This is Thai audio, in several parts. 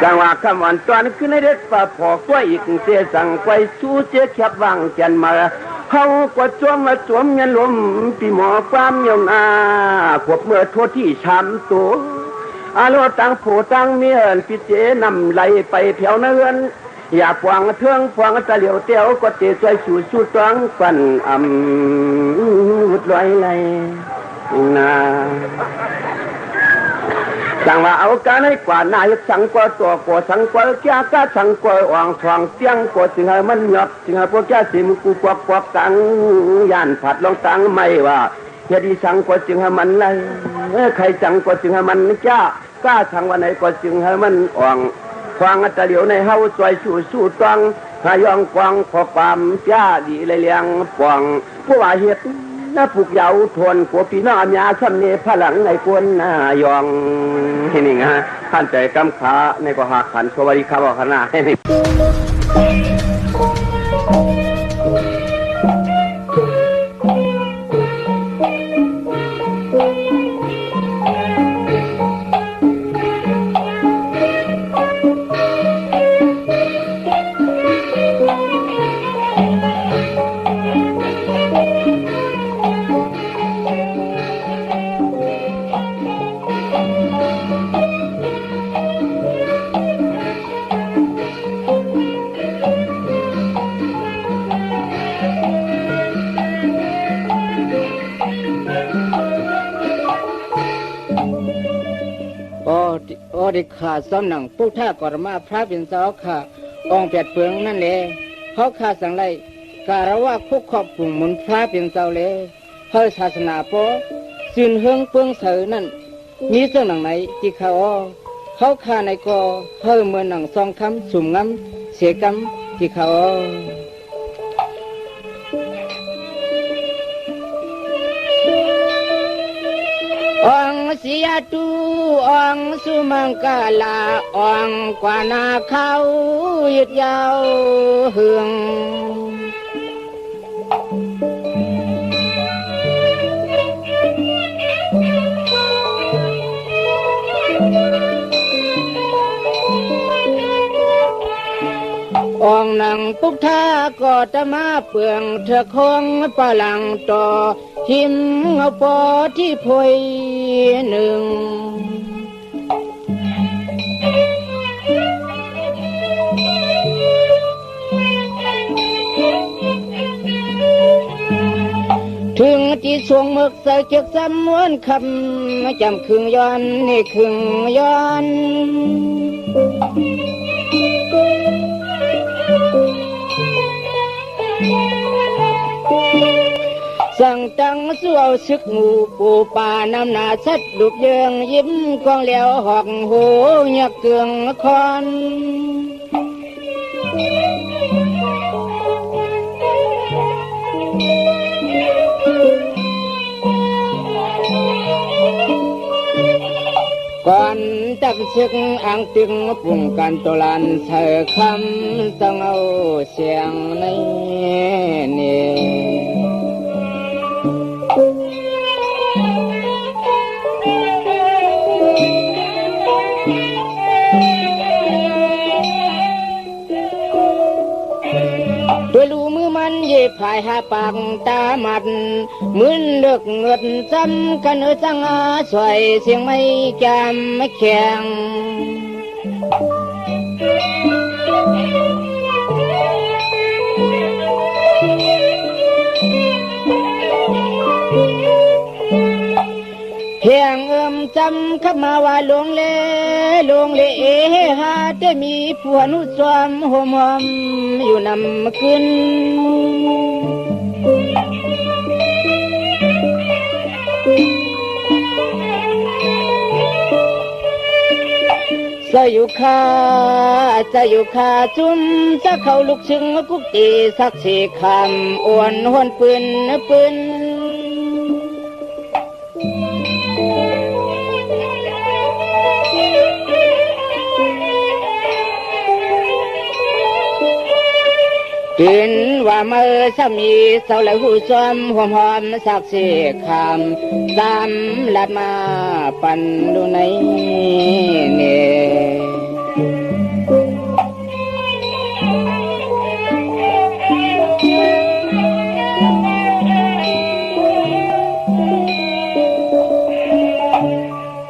จังว่าคำวันตอนขึ้นในเด็ดป่าพอกล้วยอีกเสียสั่งไว้สู้เสียแคบวางแกนมาเขาก็จวมมาจวมเงินลมปีหมอความยงอาขวบเมื่อทั่วที่ช้ำตัวอาโลตังโผตังเมียนพิเจนำไหลไปแถวเนือนอยากฟวงเทืองฟวงตะเหลียวเตียวก็เตะใจสู่สู่ตรังฟันวุดลอยไหลนาจังว่าเอาการให้กว่านายสังกว่าตัวกว่าสังกว่าแก่กะสังกว่าอ่างทองเสียงกว่าจึงให้มันหยับจึงให้พวกแก่สิมกูกวักกวักตังย่านผัดลองตังไม่ว่าเฮ็ดดีสังกว่าจึงให้มันไหลใครสังกว่าจึงให้มันแก่กะสังว่าไหนกว่าจึงให้มันอ่างควางตะเหลียวในเฮาจอยสู่สู่ตังหายองกวางพอความจ้าดีเลยเลี้ยงปองผู้ว่าเฮ็ดน้าผูกยาวทวนกัวปีน้ามยาซ้ำเนพลังในกวนนายองนี่ไงท่านใจกำขาในก็หักขันสวัสดีครับขณะให้ได้ขาซ้อมหนังผู้ท่ากรมาพระเป็นเจ้าค่ะองค์แปดเพืองนั่นเลยเขาขาสังไรการว่าคุกขอบกลุ่มมุนพระเป็นเจ้าเลยเฮาศาสนาพอสินเฮืองเปืองเสือนั่นมีเรื่องหนังไหนที่เขาขาในกอเฮาเมื่อหนังซองคำสุ่มงำเสียกำที่เขาองเสียตูองสุมังกาลาองกว่านาเขายึดยาวเหืององนังปุกท่าก็จะมาเปลืองเธอคงปะหลังต่อหิมเงาปอที่พวยหนึ่งถึงที่สวงมึกใส่เก็บสำนวนคำจำคึงย้อนนี่คึงย้อนสั่งตังสู้เอาศึกงูปูป่าน้ำหนาชัดดุบเยืองยิ้มกองเหลียวหอกหูยักเกืองคอนก่อนจับศึกอ่างตึงปุ่งกันตลันเธอคำต้องเอาเสียงในนี่ตัวลูมือมันเย็บผายหาปากตาหมัดมืนเลือกเงินซ้ำกันสังอาสวยเสียงไม่จำไม่แข็งเพียงจำขับมาว่าลงเล่หาจะมีผัวนุสวมหอมอยู่นำขึ้นจะอยู่ขาจุ่มจะเข้าลุกชึงกุกตีสักสีคำอ้วนหวนปืนกินว่าเมื่อสามีเศร้าแล้วหูซ้อมหอมสักสีคำตามลัดมาปั่นดูในเนี่ย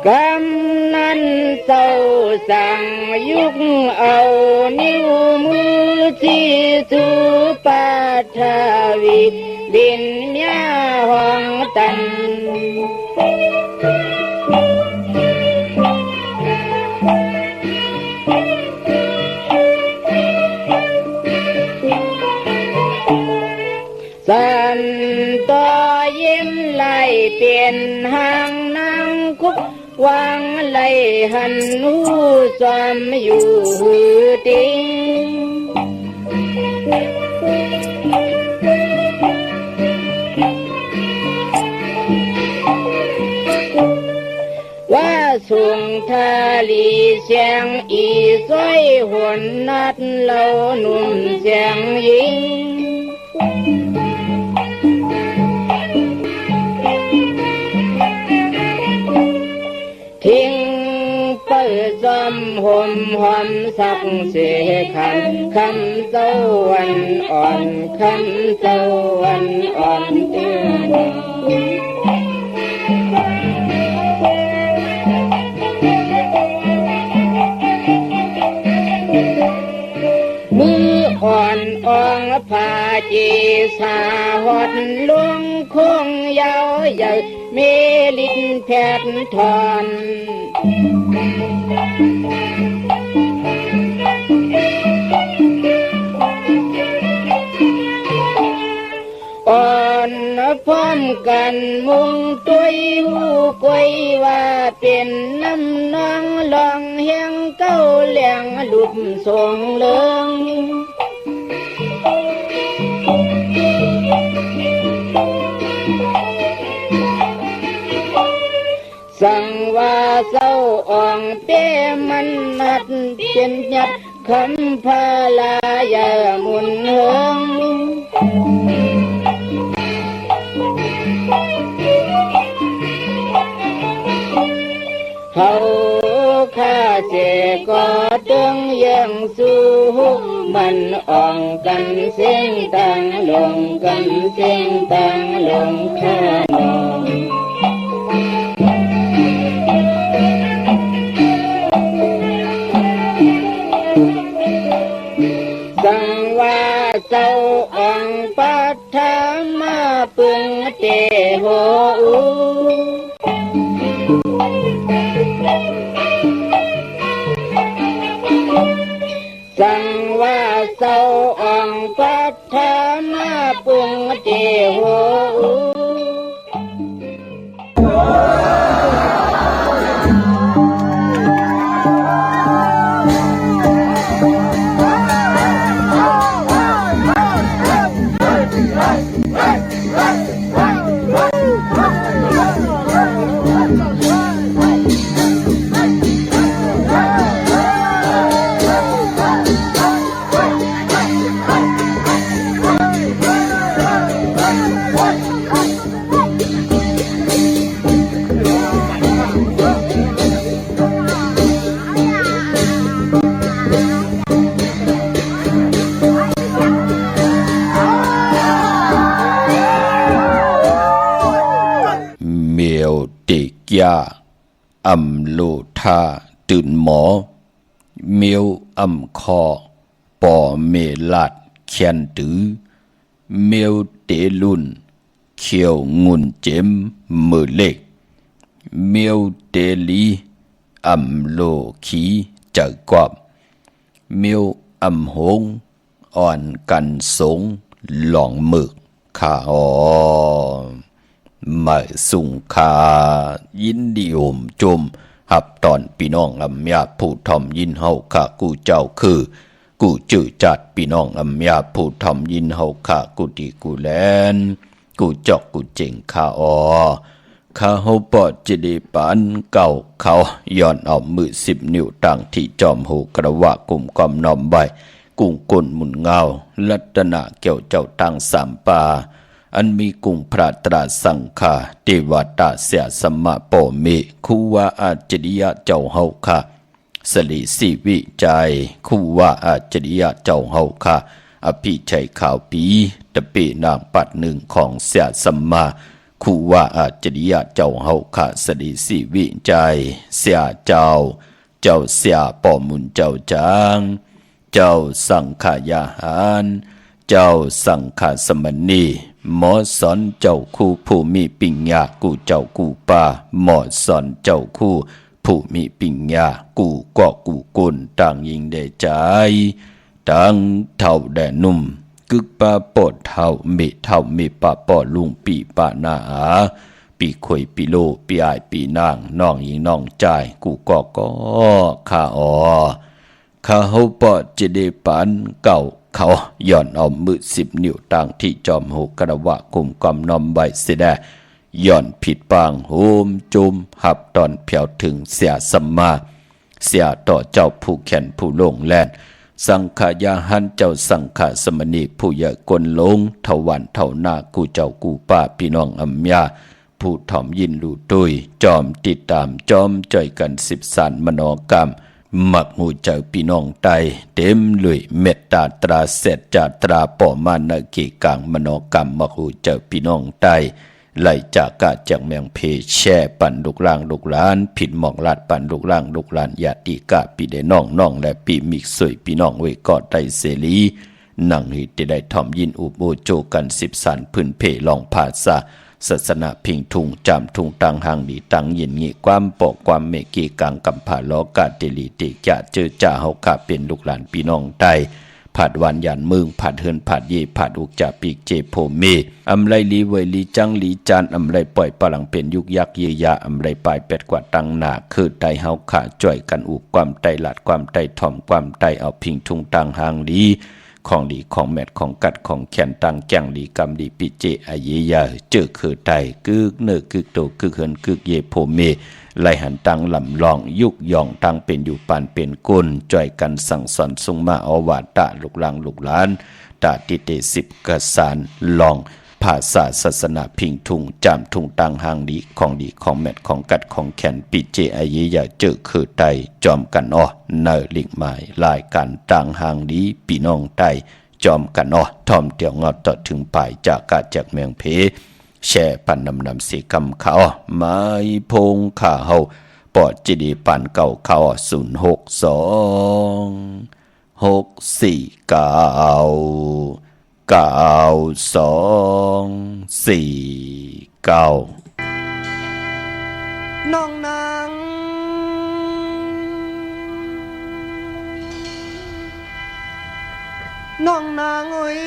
กำนันเจ้าสั่งยุกเอานิ้วมือที่สุปาทวีดินเมียห้องตันสันต่อยิ้มไหลเปลี่ยนหางนางคุกวางไหลหันหูสอมอยู่ติงว่าส่งทาลีเสียงอีซ้อยหวนนัดเล่าหนุ่มเสียงยิงทิ้งเปิดจอมห่มหอมสักเสคำเจ้าวันอ่อนคำเจ้าวันอ่อนเตือนมืออ่อนอ่องผาจีสาหดลวงคงยาวใหญ่เมลินแผดทอนอ่อนพร้อมกันมุงตุยหูกวยว่าเป็นน้ำนองลองเฮียงเก้าเหลียงลุบทรงเลิงสั่งว่าเศร้าอ่องเป้มันนัดเป็นหยัดคำพาลายามุนเฮิงเฮาข้าเจก็ตึงยังสู้มันอ่องกันเสียงตังลงกันเสียงตังลงข้านองสังว่าเจ้าอ่องปัทธามาปึงเตโหสังว่าเจ้าอ่องปัทธามาปึงเตโหยาอำโลธาตื่นหมอเมียวอำคอปอเมลาดเขียนตือเมียวเตลุนเขียวงุนเจมมือเล็กเมียวเตลีอำโลขีจักกอบเมียวอำหงอ่อนกันสงหลองมึกข้าอ๋อมาสุงคายินดีโอมจมหับตอนพี่น้องอำยาผู้ทอมยินเฮาข้ากูเจ้าคือกูจื้อจัดพี่น้องอำยาผู้ทอมยินเฮาข้ากูดีกูแลนกูจอกกูเจ๋งข้าอ๋อข้าเฮาปอดจะได้ปานเก่าเขาย้อนเอามือ10 นิ้วตั้งที่จอมหูกระวะกุ่มกอมน้อมใบกุ้งก้นหมุนเงาลัตนาเกี่ยวเจ้าตั้ง3 ป่าอันมีกุงพระตราสังฆาเทวตาเสียสมะโปเมคูวาอาจริยะเจ้าเฮาค่ะสลีสีวิจัยคูวาอาจริยะเจ้าเฮาค่ะอภิชัยข่าวปีตะเปนามปัด1ของเสียสมะ คู่ว่าอาจริยะเจ้าเฮาขาสดีสิวิใจเสียเจ้าเสียป่อมุนเจ้าจางเจ้าสังขายาหารเจ้าสังขสมณีหมอสอนเจ้าคู่ผู้มีปิญญากูเจ้ากูป่าหมอสอนเจ้าคู่ผู้มีปิญญากูก็กูกุนต่างยิงได้ใจต่างเท่าแดนุ่มกึกปาปอดเท่ามีปาปอดลุงปีปานาอาปีข่อยปีโลปีอายปีนางน้องยิงน้องใจกูก็ข้าข้าเฮาปอดจะได้ปานเก่าเขาย่อนเอามือ10 นิ้วต่างที่จอมหูกระวะกุมกำนอมใบเสดย่อนผิดปางโหมจุมหับตอนเพียวถึงเสียสัมมาเสียต่อเจ้าผู้แขนผู้ลงแลนสังขายาหันเจ้าสังขสมณีผู้ใหญ่กลลงเทวันเท่านากูเจ้ากูป้าพี่น้องอัมยาผู้ถ่อมยินรูตุยจอมติดตามจอมจ่อยกัน10 สานมโนกรรมมักหูเจ้าพี่น้องไตเต็มลุยเมตตาตราเสจจาตราป่อมานากีกลางมโนกรรมมักหูเจ้าพี่น้องไตไล่จากกะจากแมงเพแช่ปั่นลูกล่างลูกหลานผิดหมอกลาดปั่นลูกล่างลูกหลานญาติกะปีได้น้องและปีมิกสวยพี่น้องไว้กอดไตเสรีนั่งหิตได้ถ่อมยินอุบโอโจกัน10 สานพื้นเพลองภาษาศาสนาพิงทุงจำทุงตังหางดีตังยินงี้ความปอกความเมกีกังกำผาล้อกาเตลีติจะเจอจ่าเฮาขาเป็นลูกหลานพี่น้องไตผัดวันยันมึงผัดเฮินผัดเย่ผัดอุกจ่าปีกเจโพเมอำไรลีเวลีจังลีจานอำไรปล่อยปลังเป็นยุกยักเยียอำไรปลายเป็ดกว่าตังหนาคือไตเฮาขาจ่อยกันอุกความไตหลาดความไตถ่อมความไตเอาพิงทุงตังหางดีของดีของแมดของกัดของแขนตังแก่งดีกำดีปิเจอาเยยาเจอคือไตกึกเนื้อกึกโตกึกเฮินกึกเยโพเมไลหันตังลำลองยุกย่องตังเป็นอยู่ปานเป็นกุลจ่อยกันสั่งสอนทรงมาอวาตะลูกหลางลูกหลานตาติเต10 กสานลองภาษาศาสนาพิงทุงจามทุงตังหางดีของแมดของกัดของแขนปิเจอาเยยาเจอคือไตจอมกันเนอลิงหมายลายกันตังหางดีพี่น้องไตจอมกันทอมเตียวงอต่อถึงปลายจากกาจากเมืองเพแช่ปันนำสีกำเขาไม้พงข่าเฮาปอดจีดีปันเก่าเขา062-449น้องนางโอ้ย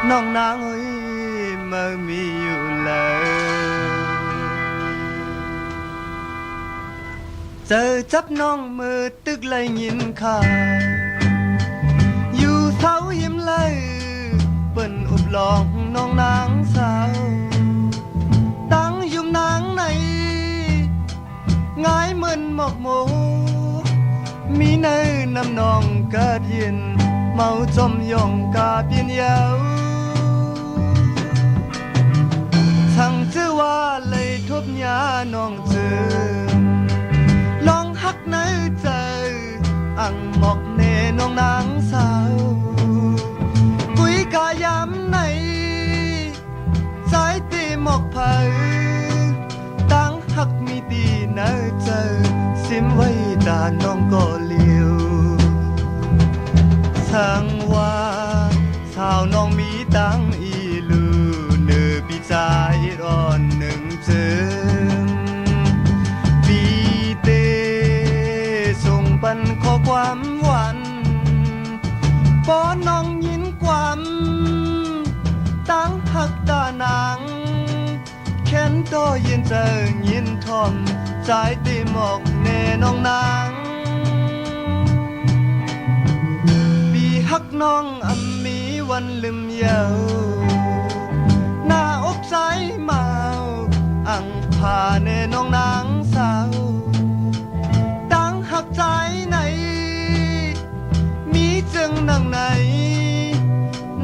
น้องนางเอ้ยมามีอยู่แล้วเจอจับน้องมือตึกเลยยินข่าวอยู่เท้ายิ้มเลยเปิ้นอุบลองน้องนางสาวตั้งยุ่มนางในง่ายเหมือนหมอกโมมีเนื้อนำนองเกิดยินเมาจมยองกาเปียนยาวทั้งชื่อว่าเลยทบยาน้องเจอลองหักเนื้อเจออังหมอกเนน้องนางสาวกุยกายามไหนสายตีหมอกเผยตั้งหักมีดีเนื้อเจอซิมไว้ตาน้องก็เลี้ยวทั้งว่าสาวน้องมีตังอีลือเนื้อปีใจร้อนหนึ่งเจิงปีเตส่งปันข้อความหวานป้อนน้องยินความตั้งหักตานางแค้นต่อยินเจอยินทอมใจตีหมอกเนน้องนางฮักน้องอำมีวันลืมเยาหน้าอกใจเมาอังพาเนน้องนางสาวตั้งหักใจไหนมีจึงนั่งไหน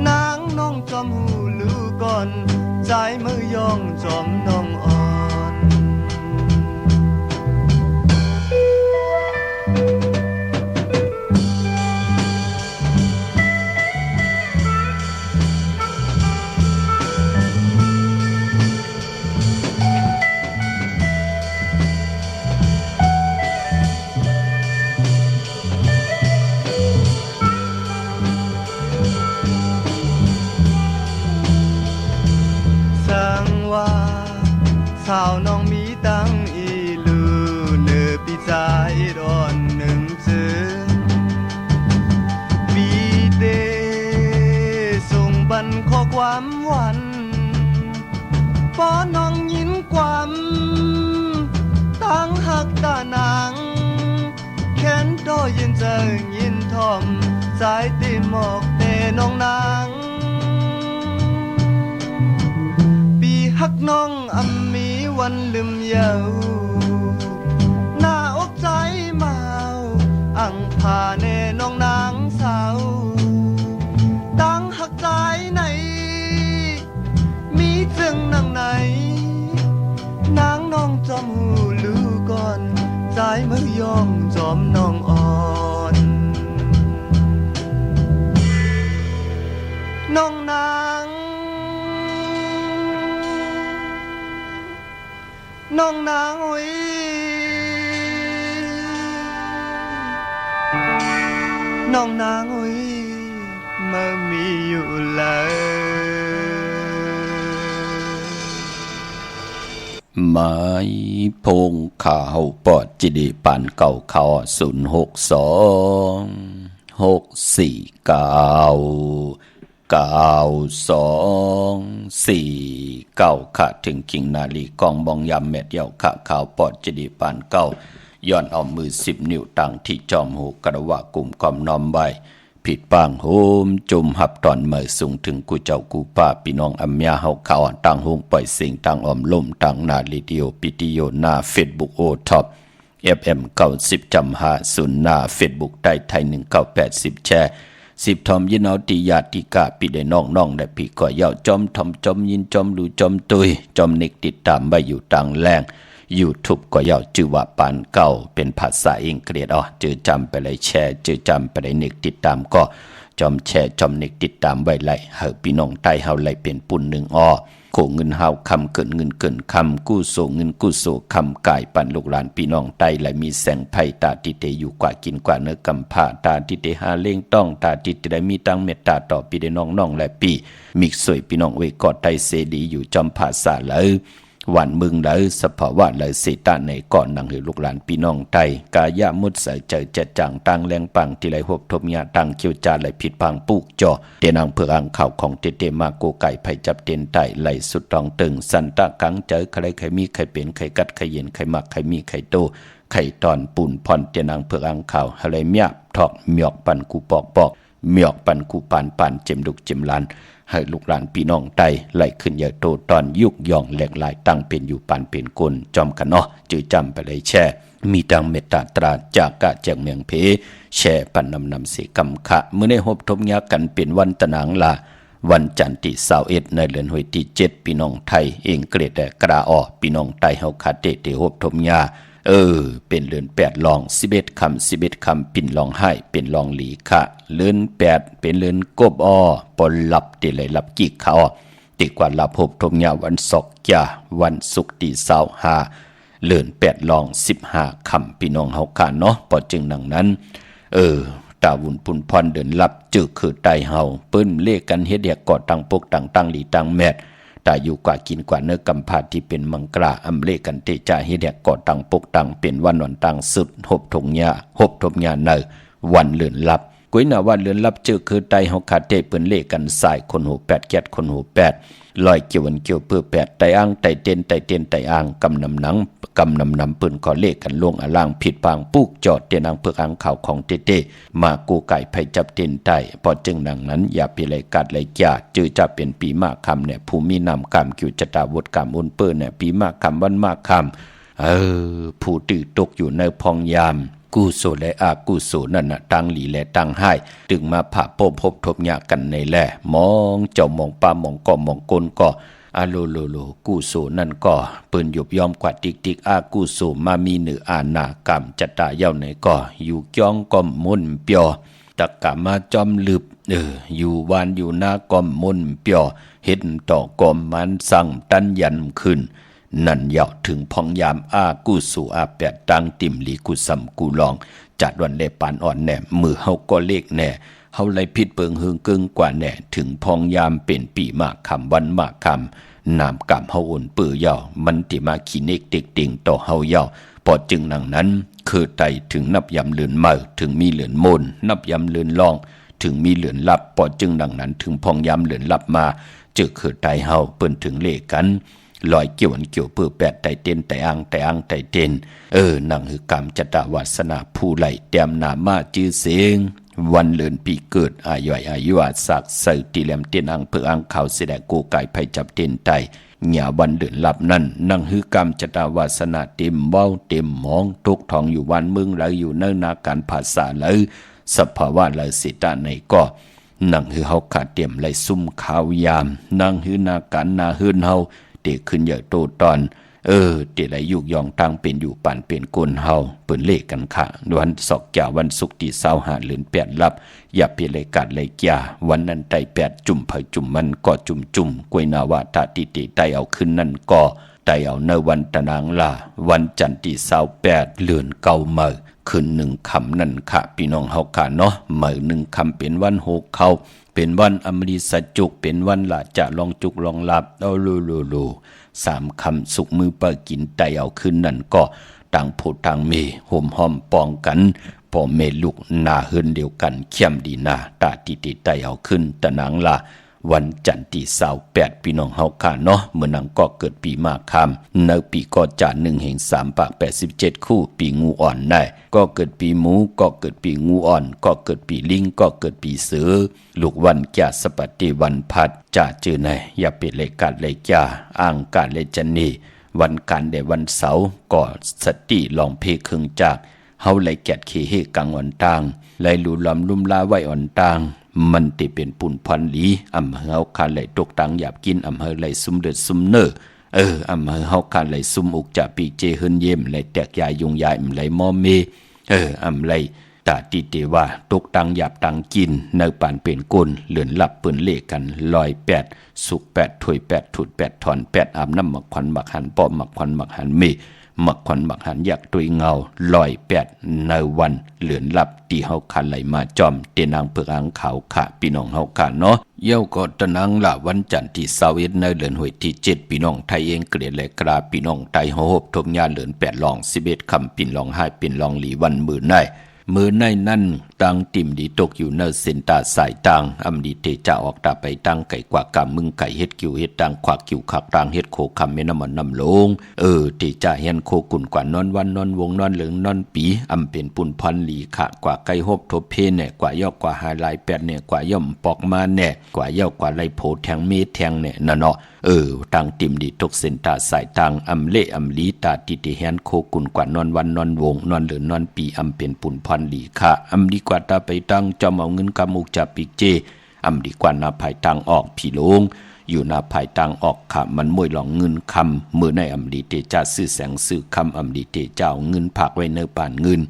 นางน้องจอมหูลูก่อนใจมือยองจอมน้องอ่อน สังว่าสาวน้องมีตังอีลือเนื้อปีใจร้อนหนึ่งจึงปีเตส่งบันข้อความหวานป้อน้องยินความตั้งหักตานางแค้นดอยินเจิงยินทอมสายตีหมอกเตน้องนางปีหักน้องอำมีวันลืมเยาหน้าอกใจเมาอังพาเนน้องนางสาวตั้งหักใจไหนมีจึงนางไหนนางน้องจอมหูลือก่อนใจมือยอมจอมน้องอ่อนน้องนางน้องนางโอ้ยน้องนางโอ้ยมามีอยู่แล้วไม้พงข่าวปอดจิดีปานเก่าเขา062-649-9249ค่ะถึงคิงนาลีกองบองยำเม็ดเดียวค่ะข่าวปอดจิดีปานเก่าย้อนเอามือ10 นิ้วตั้งที่จอมหูกระวะกลุ่มกอมน้อมไว้ผิดปางโฮมจุมหับตอนเมื่อสูงถึงกูเจ้ากูป้าพี่น้องอัมยาเฮาเขาตั้งโฮงปล่อยสิ่งตั้งออมลมตั้งนาลีเดียวปิติโยหน้า Facebook โอท็อป FM 90.50หน้า Facebook ได้ไทย1980แชร์10ทอมยินเอาติยาติกาปิได้น้องได้พี่ก็เย้าจอมทอมจอมยินจอมดูจอมตุยจอมนิกติดตามไว้อยู่ต่างแรงYouTube ก็เย้าชื่อว่าปานเก่าเป็นภาษาอังกฤษจือจำไปเลยแชร์จือจำไปเลยนิกติดตามก็จอมแชร์จอมนิกติดตามไว้ไล่เฮาพี่น้องใต้เฮาไล่เป็นปุ่นหนึ่งโคเงินเฮาคำเกินเงินเกินคำกู้โซเงินกู้โซคำกายปันลูกหลานพี่น้องใต้ไล่มีแสงไผ่ตาติเตอยู่กว่ากินกว่าเนื้อกำผ้าตาติเตหาเล่งต้องตาติเตได้มีตังเมตตาต่อพี่ได้น้องและพี่มิกสวยพี่น้องไว้กอดไทยเสดีอยู่จอมภาษาเลยวันมึงเลยสภาวะเลยเสตาในก่อนนังหือลูกหลานพี่น้องไทยกายะมุดใส่ใจเจ็ดจังตังแรงปังที่ไหลหกทบยาตังเกี่ยวจาไหลผิดพังปุกจ่อเตนังเพื่ออังข่าวของเตมาโกไก่ไผ่จับเตนไตไหลสุดตองตึงสันตะกังเจอใครใครมีใครเป็นใครกัดใครเย็นใครมักใครมีใครโตใครตอนปุ่นพรเตนังเพื่ออังข่าวอะไรเมียทอกเมียกปันกูปอกเมียกปันกูปานเจ็มดุกเจ็มลานให้ลูกหลานพี่น้องไตไหลขึ้นใหญ่โตตอนยุกย่องแหลกหลายตั้งเป็นอยู่ปานเป็นกลจอมกันจื้อจำไปเลยแช่มีตังเมตตาตราจากกะแจงเมืองเพแช่ปันนำเสกำขะเมื่อได้หบทบยากันเป็นวันตะนางลาวันจันทร์ที่21ในเดือนหวยที่7พี่น้องไทยเองเกรดแต่กระพี่น้องไตเฮาคาเตเตหบทบยาเป็นเดือน8ลอง11คำปิ่นลองให้เป็นลองหลีค่ะเดือน8เป็นเดือนกบปนหลับติเลยหลับกี่เขาติกว่าหลับหบทมยาวันศกจ้าวันศุกร์ที่25เดือน8ลอง15คำพี่น้องเฮาค่ะเนาะพอจึงดังนั้นตาวุ่นปุ่นพรเดินหลับจึกคือไตเฮาปื้นเลขกันเฮ็ดเดียกอดตั้งปกตั้งหลีตั้งแมดตาอยู่กว่ากินกว่าเนื้อกำพาที่เป็นมังกราอำเลกันเตจ่าเฮ็ดแดกก่อตังปกตังเป็นวันตังสุดหบทงญาเนอวันเลื่อนลับกุ้ยหน้าวันเลื่อนลับเจอคือไตเฮาคาเตเปิ้นเลกันสายคนหู8แก๊ดคนหู8ลอยเกี่ยววันเกี่ยวเพื่อ8ไตอ่างไตเต้นไตอ่างกำนำหนังกำนำปืนขอเลขกันลงอล่างผิดปางปุกจอดเตนางเพื่ออังข่าวของเตมากูไก่ไผจับเต้นไตพอจึงดังนั้นอย่าพิไรกัดไรจ่าจื้อจะเป็นปีมากคำเนี่ยภูมินำกรรมกิวจตาวุฒิกรรมอุนเปิ้นเนี่ยปีมากคำวันมากคำผู้ตื่นตกอยู่ในพองยามกู้โซและอากู้โซนั่นน่ะตั้งหลีและตั้งให้ดึงมาผ่าโปพบทบยากันในแลมองเจ้ามองปามองก็มองกลก็อาโลกู้โซนั่นก็ปืนหยบยอมกว่าติ๊กอากู้โซมามีเหนืออานากรรมจตาเย้าในก็อยู่จ้องก็มุนเปียวตะกะมาจอมลึบอยู่วานอยู่หน้าก็มุนเปียวเห็นต่อก็มันสั่งตันยันขึ้นนั่นเยาถึงพองยามอากู้สู่อาแปดตังติมลีกุสัมกูลองจัดวันเลปานอ่อนแหน่มือเฮาก็เลขแหน่เฮาไล่พิษเปิงหึงกึ่งกว่าแหน่ถึงพองยามเป็นปีมากคำวันมากค นามกำเฮาอุ่นปื้อยาวมันติมาขี้เนกเด็กติ่งต่อเฮายาวพอจึงนังนั้นคือไตถึงนับยำเลือนเมื่อถึงมีเหลือนมนนับยำเลือนลองถึงมีเหลือนลับพอจึงดังนั้นถึงพองยำเหลือนลับมาจึกคือไตเฮาเปิ้นถึงเลกันลอยเกี่ยวเกี่ยวเปื้อแปดไตเต้นไตอังไตอังไตเต้นนังคือกรรมจตวาสนาผู้ไหลเตรียมนามาจื้อเสียงวันเลือนปีเกิดอายุอาศักใส่ตีแหลมเตียนอังเพื่ออังเขาเสดกูไก่ไผจับเตียนไตหย่าวันเดือนลับนั้นนังคือกรรมจตวาสนาเต็มเบ้าเต็มหมองทุกทองอยู่วันมึงแล้วอยู่เนิ่นนาการภาษาเลยสภาวะเลยสิตาในก็นังคือเฮาขาดเตรียมเลยซุ่มขาวยามนังคือนาการนาฮืนเฮาเด็กขึ้นเยอะโตตอนเตะไหลยุกยองตั้งเป็นอยู่ป่านเป็นกลเฮาเปิ้นเลขกันค่ะวันศอกแก่วันศุกร์ที่25เดือน8ลับอย่าเปเลยกาดเลยแก่วันนั้นไต8จุ่มเผยจุ่มมันก็จุ่มกวยนาวาตาติไตเอาขึ้นนั่นก็ไตเอาในวันตะนางลาวันจันทร์ที่28เดือนเก่าเมื่อขึ้น1ค่ำนั่นค่ะพี่น้องเฮาค่ะเนาะเมื่อ1ค่ำเป็นวันโหกเข้าเป็นวันอมฤตจุกเป็นวันละจะลองจุกลองลับเอาลู3คำสุกมือเปิดกินไตเอาขึ้นนั่นก็ต่างพูดต่างเมห่มห้อมปองกันพ่อเมลูกนาเฮือนเดียวกันเข้มดีนาตาติไตเอาขึ้นตะนางละวันจันทร์ที่28พี่น้องเฮาค่ะเนาะเมื่อนังก็เกิดปีมาคำในปีก็จะ1แห่ง3ปาก87คู่ปีงูอ่อนได้ก็เกิดปีหมูก็เกิดปีงูอ่อนก็เกิดปีลิงก็เกิดปีเสือลูกวันแก่สปฏิวันพัดจะเจอในอย่าเป็นเลยกาดเลยจ้าอ่างกาดเลยจันนีวันการได้วันเสาร์ก็สติลองเพครึ่งจากเฮาเลยแกดเคเฮกังอ่อนตางไลลูลำลุ่มลาไว้อ่อนตางมันติเป็นปุ่นพันหลีอำเฮาคาไหลตกตังหยาบกินอำเฮาไหลซุ่มเดือดซุ่มเนออำเฮาคาไหลซุ่มอุกจะปีเจเฮินเยี่ยมไหลแตกยายยุงยายไหลมอเมอำไหลตาติเตว่าตกตังหยาบตังกินในปานเป็นกุลเหลือนหลับเปิ้นเลกัน108สุก8ถ้วย8ถุด8ถอน8อาบน้ำหมักควันหมักหันปอมหมักควันหมักหันเมหมักควันหมักหันอยากตุยเงา108ในวันเหลือนหลับที่เฮาคันไหลมาจอมเตนางเปลือกอังขาวค่ะพี่น้องเฮาค่ะเนาะเย้าก็ตะนังละวันจันทร์ที่21ในเดือนหวยที่7พี่น้องไทยเองเกลียดและกราพี่น้องไทยโหบทมญาเหลือน8ลอง11คำปิ่นลอง5ปิ่นลองหลีวันมือในนั่นตังติ่มดีตกอยู่เนเส้นตาสายตังอำดีเตจะออกตาไปตังไก่กว่ากำมึงไก่เฮ็ดกิวเฮ็ดตังขวากกิวขักตังเฮ็ดโคคำแม่น้ำมันน้ำลงเตจะเฮียนโคกุ่นกว่านอนวันนอนวงนอนเหลืองนอนปีอำเป็นปุ่นพันหลีขะกว่าไก่ฮบทบเพแน่กว่ายอกกว่าหาลายแปดเนี่ยกว่าย่อมปอกมาแน่กว่ายอกกว่าไลโพแทงเมแทงเนี่ยน่ะเนาะตังติ่มดีตกเส้นตาสายตังอำเละอำลีตาติเตเฮียนโคกุ่นกว่านอนวันนอนวงนอนเหลืองนอนปีอำเป็นปุ่นพันหลีขะอำดีกว่าตาไปตั้งจอมเอาเงินกำมุกจับปีเจอำดีกว่านาภายทางออกผีโลงอยู่นาภายทางออกค่ะมันมวยหลองเงินคำมือในอำดีเตจ่าซื้อแสงซื้อคำอำดีเตเจ้าเงินผักไว้เนื้อป่านเงิน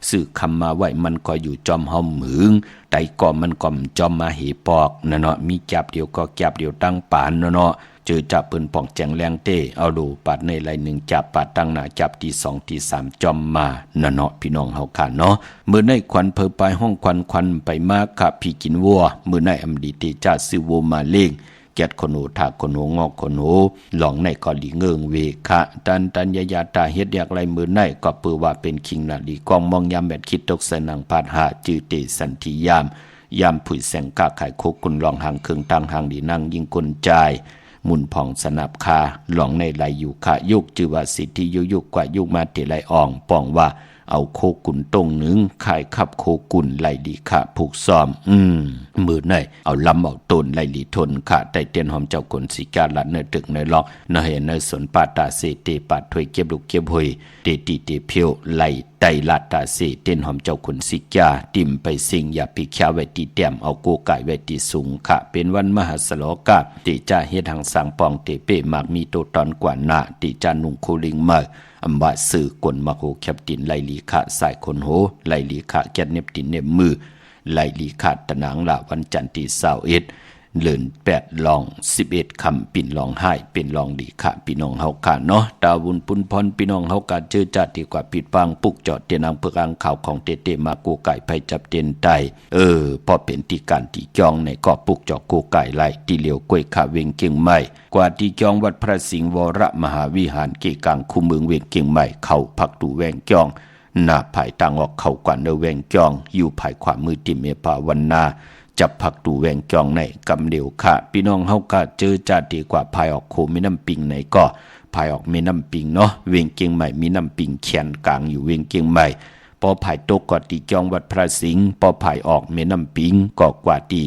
ซื้อคำมาไว้มันก็อยู่จอมเฮาหมึงไตก่อมันก็จอมมาเหปอกนะเนาะมีจับเดียวก็จับเดียวตั้งป่านเนาะเจอจับปืนป่องแจงแรงเต้เอาดูปัดในไหลหนึ่งจับปัดตั้งหน้าจับที่2ที่3จอมมานะเนาะพี่น้องเฮาค่ะเนาะมื้อในควันเพอไปห้องควันไปมากค่ะพี่กินวัวมื้อในอำดีเตจ่าซื้อวัวมาเล่งแกดคนโหถากคนโหงอกคนโหหลองในก็หลีเงิงเวคะตันยาตาเฮ็ดอยากไรมื้อในก็ปือว่าเป็นคิงนาลีกองมองยามแบดคิดตกใส่นางพาดหาจือเตสันติยามผุยแสงกาไข่โคกุนลองหางเครื่องทางหางดีนั่งยิงกุนใจมุนผ่องสนับคาหลองในไหลอยู่ค่ะยุกจือว่าสิทธิยุกกว่ายุกมาเตไหลอ่องป้องว่าเอาโคกุนตรงหนึ่งขายขับโคกุนไหลดีค่ะผูกซ้อมมือในเอาลำเอาต้นไหลดีทนค่ะแต่เตียนหอมเจ้ากลสิกาลัดเนื้อตึกในล็อกเนื้อเห็นเนื้อสนปาตาเสเตปาถวยเก็บลูกเก็บหอยเตติเตเพียวไหลไตลาดตาเสเตียนหอมเจ้าคนสิกาติ่มไปสิ่งอย่าพิแค่ไว้ตีเตียมเอาโกไก่ไว้ตีสูงค่ะเป็นวันมหาสโลกาติจ่าเฮ็ดหังสังปองเตเป้มากมีโตตอนกว่าหน้าติจานุ่งโคลิงมาอำบาสื่อกลมาโหแคบตินไลลีขะสายคนโหไลลีขะแกดเน็บตินเน็บมือไลลีขะตะหนังละวันจันทร์ที่21 เลิน8ลอง11คำปิ่นลองให้เป็นลองดีค่ะพี่น้องเฮาค่ะเนาะดาวุนปุนพรพี่น้องเฮาก็เจอจัดดีกว่าปิดฟังปุกจอดเตียนางเพื่ออ่างข่าวของเตมากูไก่ไปจับเตียนไตพอเป็นที่การที่จองในก็ปุกจอกูไก่ไล่ที่เหลียวกล้วยขาเวงเกียงใหม่กว่าที่จองวัดพระสิงห์วรมหาวิหารเกกลางคูเมืองเวียงเกียงใหม่เข้าพักดูแวงจองหน้าภายต่างออกเข้ากว่าเนแวงจองอยู่ภายขวามือติเมปาวันนาจับผักดูแวงจองในกำเดียวค่ะพี่น้องเฮาก็เจอจัดดีกว่าภายออกโคแม่น้ำปิงในก็ภายออกแม่น้ำปิงเนาะเวียงเกียงใหม่มีน้ำปิงเขียนกลางอยู่เวียงเกียงใหม่พอภายตกกว่าที่จองวัดพระสิงห์พอภายออกแม่น้ำปิงก็กว่าที่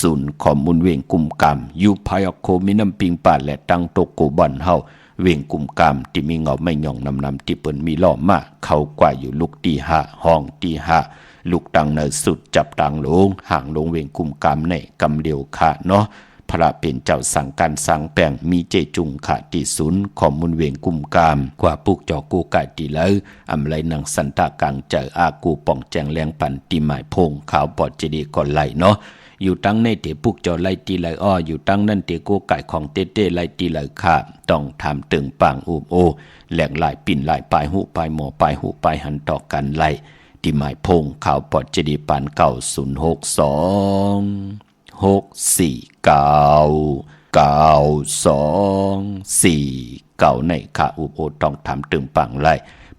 ศูนย์ข้อมูลเวียงกุมกามอยู่ภายออกโคแม่น้ำปิงป่าและตั้งตกโกบ่อนเฮาเวียงกุมกามที่มีเงาไม่หย่องนำที่เปิ้นมีล้อมาเข้ากว่าอยู่ลูกตี5ห้องตี5ลูกตังเนสุดจับตังลงห่างลงเวียงกุมกามในกำเดียวค่ะเนาะพระเป็นเจ้าสั่งการสั่งแปลงมีเจจุงค่ะที่ศูนย์ข้อมูลเวียงกุมกามกว่าปุกจอกูไก่ตีแล้วอำไลนังสันตากลางเจออากูป่องแจงแรงปันตีหมายพงขาวปอดเจดีก่อนไหลเนาะอยู่ตั้งในเตปุกจอไล่ตีไหลอ้ออยู่ตั้งนั่นเตกูไก่ของเต้ไล่ตีไหลค่ะต้องทำตึงปังโอแหลกหลายปิ่นหลายปลายหูปลายหมอปลายหูปลายหันต่อกันไหลที่หมายพงข่าวปอดเจดีปานเก่า062 649 924 9ในข่าโอต้องทำตึงปังไหล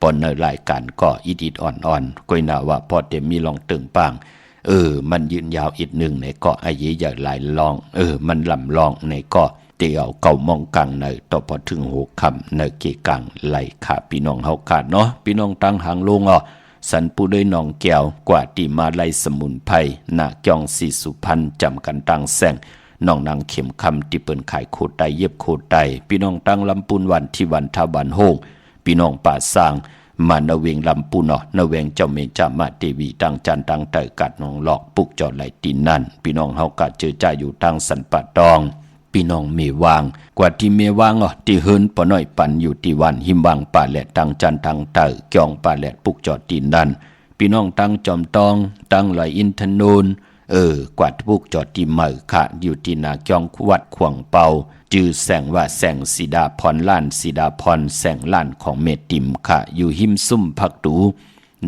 ปอนในรายการก็อิดอ่อนก้อยนาว่าพอเต็มมีลองตึงปังมันยืนยาวอีกหนึ่งในเกาะไอ้ยี่ใหญ่หลายลองมันลำลองในเกาะเตียวเก่ามองกังในต่อพอถึงหัวคำในเกกังไหลขาพี่น้องเฮาขาดเนาะพี่น้องตั้งหางลงสันปูด้วยน้องแก้วกว่าตีมาไล่สมุนไพรนาจองสีสุพรรณจำกันตังแสงน้องนางเข็มคำที่เปิ้นขายโคไตเย็บโคไตพี่น้องตั้งลำปูนวันที่วันทาบันโฮงพี่น้องป่าสร้างมานาเวงลำปูนนาเวงเจ้าเมจามาเทวีตั้งจันตั้งเตยกัดน้องหลอกปุกจอดไหลตีนั่นพี่น้องเฮากัดเจอจ่าอยู่ตั้งสันปัดตองพี่น้องเมวางกว่าที่เมวางที่เฮินปอน้อยปันอยู่ที่วันหิมวางป่าแหลดตั้งจันตั้งเตยจองป่าแหลดปุกจอดตีนั่นพี่น้องตั้งจอมตองตั้งไหลอินทนูนกวาดปุกจอดที่เหมอค่ะอยู่ที่นาจองวัดขวงเปาจื่อแสงว่าแสงสีดาพรล้านสีดาพรแสงล้านของเมติมค่ะอยู่หิมซุ่มพักตู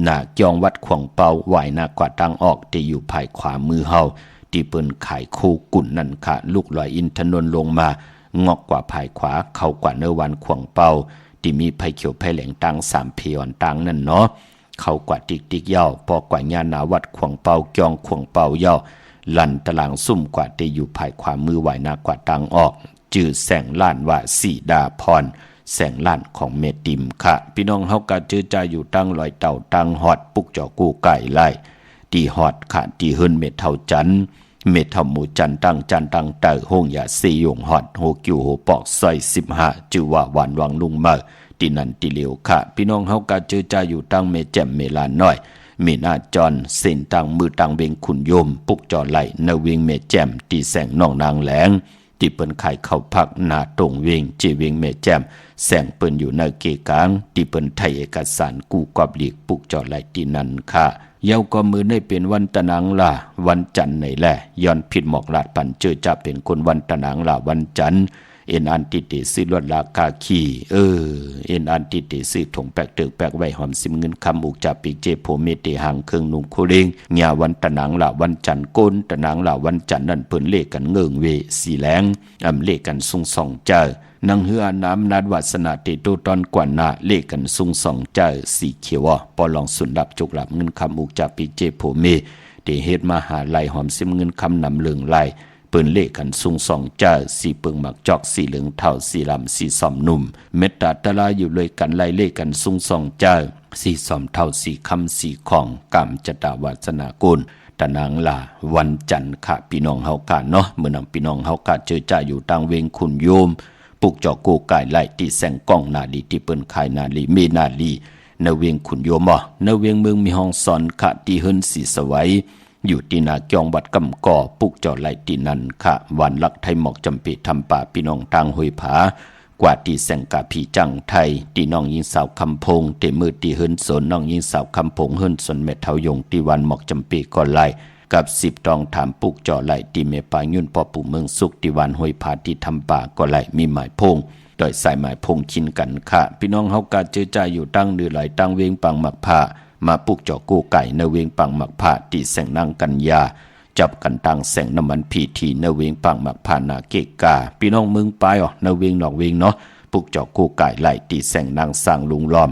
นาจองวัดขวงเปาไหวนากว่าตั้งออกที่อยู่ภายขวามือเฮาที่เปิ้นขายคูกุ่นนั่นค่ะลูกลอยอินทนนท์ลงมางอกกว่าภายขวาเข้ากว่าเนวันขวงเปาที่มีไผเขียวไผแหลงตัง3เพอ่อนตังนั่นเนาะเข้ากว่าติ๊กเย้าพอกว่าญาณาวัดขวงเปาจองขวงเปาเย้าลั่นตารางซุ่มกว่าที่อยู่ภายขวามือไหวนากว่าตังออกจื่อแสงล้านว่าสีดาพรแสงล้านของเมติมค่ะพี่น้องเฮาก็จื้อใจอยู่ตั้งลอยเต่าตั้งฮอดปุกจอกูไก่ไล่ตีฮอดค่ะตีเฮินเม็ดเท่าจันเม็ดเท่าหมูจันตั้งเตอห้องยาสียงฮอดโฮกิวโฮปอกซอย15จื่อว่าหวานวังลุงเมอตีนันตีเหลียวค่ะพี่น้องเฮาก็จื้อใจอยู่ตั้งเมแจ่มเมลาน้อยเมนาจอนเส้นตั้งมือตั้งเวงขุนโยมปุกจอไหลเนเวงเมแจ่มตีแสงน้องนางแหลงที่เปิ้นขายเข้าพักนาตรงเวงเจเวงแม่แจ่มแสงเปิ้นอยู่ในเกกลางที่เปิ้นไทยเอกสารกู้กอบหลีกปุกจอไหลที่นั่นค่ะเยาก็มือได้เป็นวันตะนังล่ะวันจันทร์ไหนแหละย้อนผิดหมอกลาดปันเจอจะเป็นคนวันตะนังล่ะวันจันทร์เอ็นอันติติซื้อลวดลากาขี่เอ็นอันติติซื้อถงแปกตึกแปกไว้หอมซิมเงินคำอุกจับปีกเจโพเมเตหังเครื่องนุ่งโคเลงญาวันตะนังล่ะวันจันทร์ก้นตะนังล่ะวันจันทร์นั่นเพิ่นเลขกันเงิงเวสีแหลงเลขกันซุงส่องเจอนังเฮือน้ำนัดวัสนาเตโตตอนกว่านาเลขกันซุงส่องเจอสีเขียวปอลองสุนดับจุกหลับเงินคำอุกจับปีกเจโพเมเตเฮ็ดมาหาไหลหอมซิมเงินคำนำเลืองไหลเปิ้นเลขกันซุงส่องจ้าสีเปิงหมักจอกสีเหลืองเท่าสีลำสีสอมนุ่มเม็ดตาตะลาอยู่เลยกันไล่เลขกันซุงส่องจ้าสีสอมเท่าสีคำสีของกำจตาวาสนากุลตะนางลาวันจันทร์ค่ะพี่น้องเฮากาเนาะเมื่อนำพี่น้องเฮากาเจอจ้าอยู่ตังเวงขุนโยมปุกจอกโกไก่ไล่ตีแสงกล้องนาลีที่เปิ้นขายนาลีเมนาลีเนเวงขุนโยมเนเวงเมืองมีห้องสอนค่ะที่เฮิรนสีสวัยอยู่ที่นาจองวัดกำก่อปุกจอไหลตีนันค่ะวันลักไทยหมอกจำปีทำป่าพี่น้องทางห้วยผากว่าที่แสงกาพีจังไทยที่น้องยิงสาวคำพงเตมือที่เฮิรนสนน้องยิงสาวคำพงเฮิรนสนเม็ดเทายงที่วันหมอกจำปีก่อนไหล กับ10ตองถามปุกจ่อไหลตีเมปายุ่นปอปู่เมืองสุขติวันห้วยผาที่ทำป่าก็ไหลมีหมายพงโดยสายหมายพงชินกันค่ะพี่น้องเฮากะเจอใจอยู่ตั้งดือไหลตั้งเวียงปังหมักผ้ามาปุกจ่อกู้ไก่ในเวียงปังหมักผ้าตีแสงนางกันยาจับกันตั้งแสงน้ำมันพีทีในเวียงปังหมักผ้านาเกกาพี่น้องเมืองปลายในเวียงนอกเวียงเนาะปุกจ่อกู้ไก่ไหลตีแสงนางสร้างลุงล้อม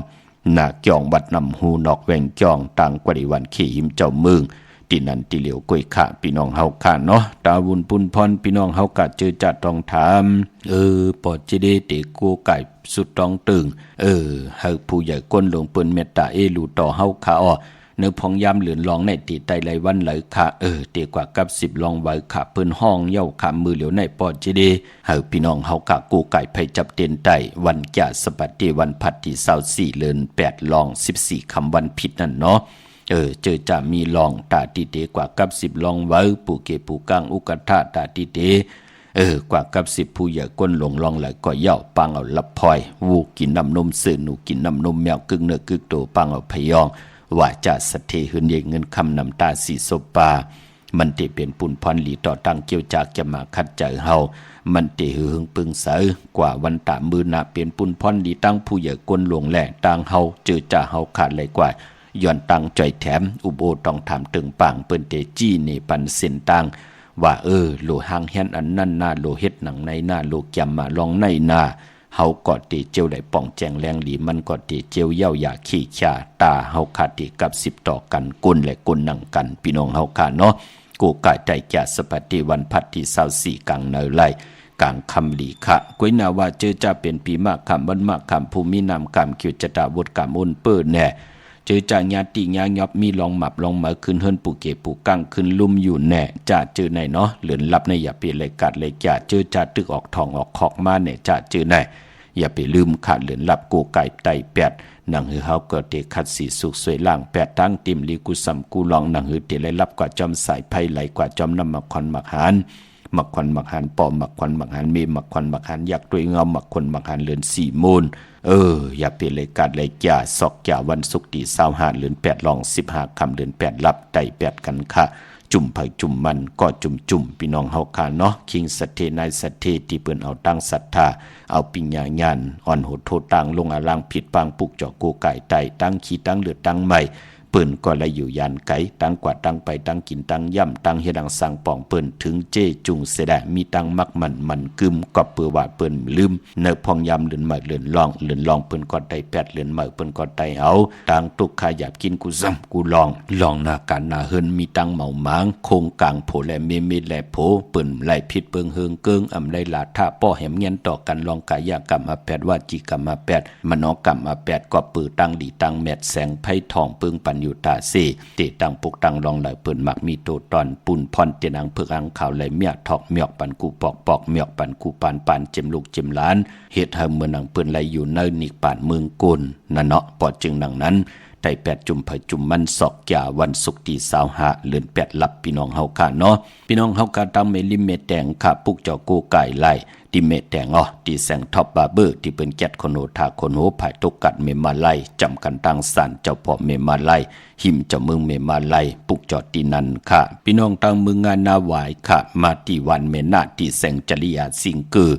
นาเกี่ยงวัดนำหูนอกแวงจองต่างกว่าวันขี่หิมเจ้าเมืองตีนันตีเหลียวกวยขะพี่น้องเฮาค่ะเนาะตาวุนปุนพรพี่น้องเฮากะเจอจัดต้องถามปอดจิเดเตกูไก่สุดต้องตึงเฮาผู้ใหญ่ก้นหลวงเปิ้นเมตตาลูต่อเฮาค่ะเนื้อพองยามเหลือนลองในตีไตไหลวันไหลค่ะเตกว่ากับ10ลองไว้ค่ะเปิ้นห้องเย้าค่ะมือเหลียวในปอดจิเดเฮาพี่น้องเฮากะกูไก่ไผจับเต็นไตวันจะสปัดเตวันพัดที่24เดือน8ลอง14คำวันผิดนั่นเนาะเจอจะมีลองตาติเตกว่ากับ10ลองไว้ปูเกปูกังอุกทะตาติเตกว่ากับ10ผู้ใหญ่ก้นหลงลองไหลก็เย่าปังเอาลับพลอยวูกินน้ำนมสื่อหนูกินน้ำนมแมวกึ่งเนื้อกึ่งโตปังเอาพยองว่าจะสะเทหืนเงินคำน้ำตาสีโซปามันเตเป็นปุ่นพรหลีต่อตั้งเกี่ยวจากจะมาคัดใจเฮามันเตหึงปึงเสอกว่าวันตามือหนาเป็นปุ่นพรหลีตั้งผู้ใหญ่ก้นหลวงแหล่ตั้งเฮาเจอจ่าเฮาขาดเลยกว่าย้อนตังจ่อยแถมอุโบต้องถามตึงปังเปิ้นเตจี้ในปันเส้นตังว่าโลหางแฮนอันนั้นหน้าโลเฮ็ดหนังในหน้าโลแกมมาลองในหน้าเฮาก็เตเจียวได้ป่องแจงแรงหลีมันก็เตเจียวเย้าอย่าขี้ชาตาเฮาขาดติกับ10ต่อกันกุนและกุนหนังกันพี่น้องเฮาขาเนาะกูกายใจแก่สปฏิวันพัดที่24กังเนอไลกลางคำหลีคะกวยนาว่าเจอจะเป็นปีมากคำวันมากคำภูมินามกรรมคิวจตาวุฒิกรรมอ้นเปิ้นแน่เจอจากญาติญายอบมีลองหมับลองมาขึ้นเฮิรนปูเกปูกังขึ้นลุ่มอยู่แน่จะเจอไหนเนาะเหลือนลับในอย่าเปลี่ยนเลยกัดเลยจะเจอจะตึกออกทองออกคอกมาเนี่ยจะเจอไหนอย่าไปลืมขาดเหลือนลับกูไก่ไตแปดหนังหือเฮาเกิดเตขัดสีสุกสวยล่างแปดตั้งติมลีกุสัมกูลองหนังหือเตเลยลับกว่าจอมสายไพ่ไหลกว่าจอมน้ำมักคอนมักหานมักควันมักหันปอมักควันมักหันมีมักควันมักหันอยากด้วยเงามักคนมักหันเลือน4มูลอย่าเปลี่ยนเลยกัดเลยจ่าซอกจ่าวันศุกร์ที่25เดือน8ลอง15คำเดือน8รับไต่8กันค่ะจุ่มไผจุ่มมันก็จุ่มพี่น้องเฮาค่ะเนาะคิงสัทเทนายสัทเทที่เปิ้นเอาตั้งศรัทธาเอาปิญญาญาณอ่อนโหดโทตังลงอารางผิดปางปุกเจาะกูไก่ไตตั้งขี้ตั้งเลือดตั้งใหม่เปิ้นก็เลยอยู่ยานไก่ตั้งกว่าตั้งไปตั้งกินตั้งย่ำตั้งเฮ็ดดังสั่งป่องเปิ้นถึงเจจุงเสดมีตั้งมักมันกึมก็เปื้อว่าเปิ้นลืมเนอพองยำเลือนใหม่เลือนลองเปิ้นก็ได้แปดเลือนใหม่เปิ้นก็ได้เอาตั้งตุกขายาบกินกูซ้ำกูลองหน้าการหน้าเฮินมีตั้งเมาหมางโคงกลางโผและเมและโผเปิ้นไล่ผิดเปิงเฮิงเกิงอำไล่ลาท่าป้อแหมเงียนต่อกันลองกายกรรมมา8วาจีกรรมมา8มโนกรรมมา8ก็ปือตั้งดีตั้งแมดแสงไผทองเปิงปัญญุตาเสเตตังปุกตังลองไหลเปิ้นมักมีโตตอนปุ่นพรเตนังเพิกอังข่าวไหลเมียทอกเมียกปันกูปอกเมียกปันกูปานเจ็มลูกเจ็มหลานเฮ็ดให้เมืองนังเปิ้นไหลอยู่เนินนิกปานเมืองกุนนั่นเนาะปอดจึงดังนั้นไต่8จุ่มไผจุ่มมันศอกจ่าวันศุกร์ที่25เดือน8รับพี่น้องเฮาค่ะเนาะพี่น้องเฮาก็ตั้งเมลิเมแตงค่ะปุกเจ้ากูไก่ไล่ที่เมแตงที่แสงท็อปบาร์เบอร์ที่เป็นแก๊ดคนโหทาคนโหภายตกกัดเมมาไลจำกันตั้งศาลเจ้าพ่อเมมาไลหิมเจ้าเมืองเมมาไลปุกจอดที่นั่นค่ะพี่น้องตั้งเมืองงานนาหวายค่ะมาที่วันเมนาที่แสงจริยาสิงเกอ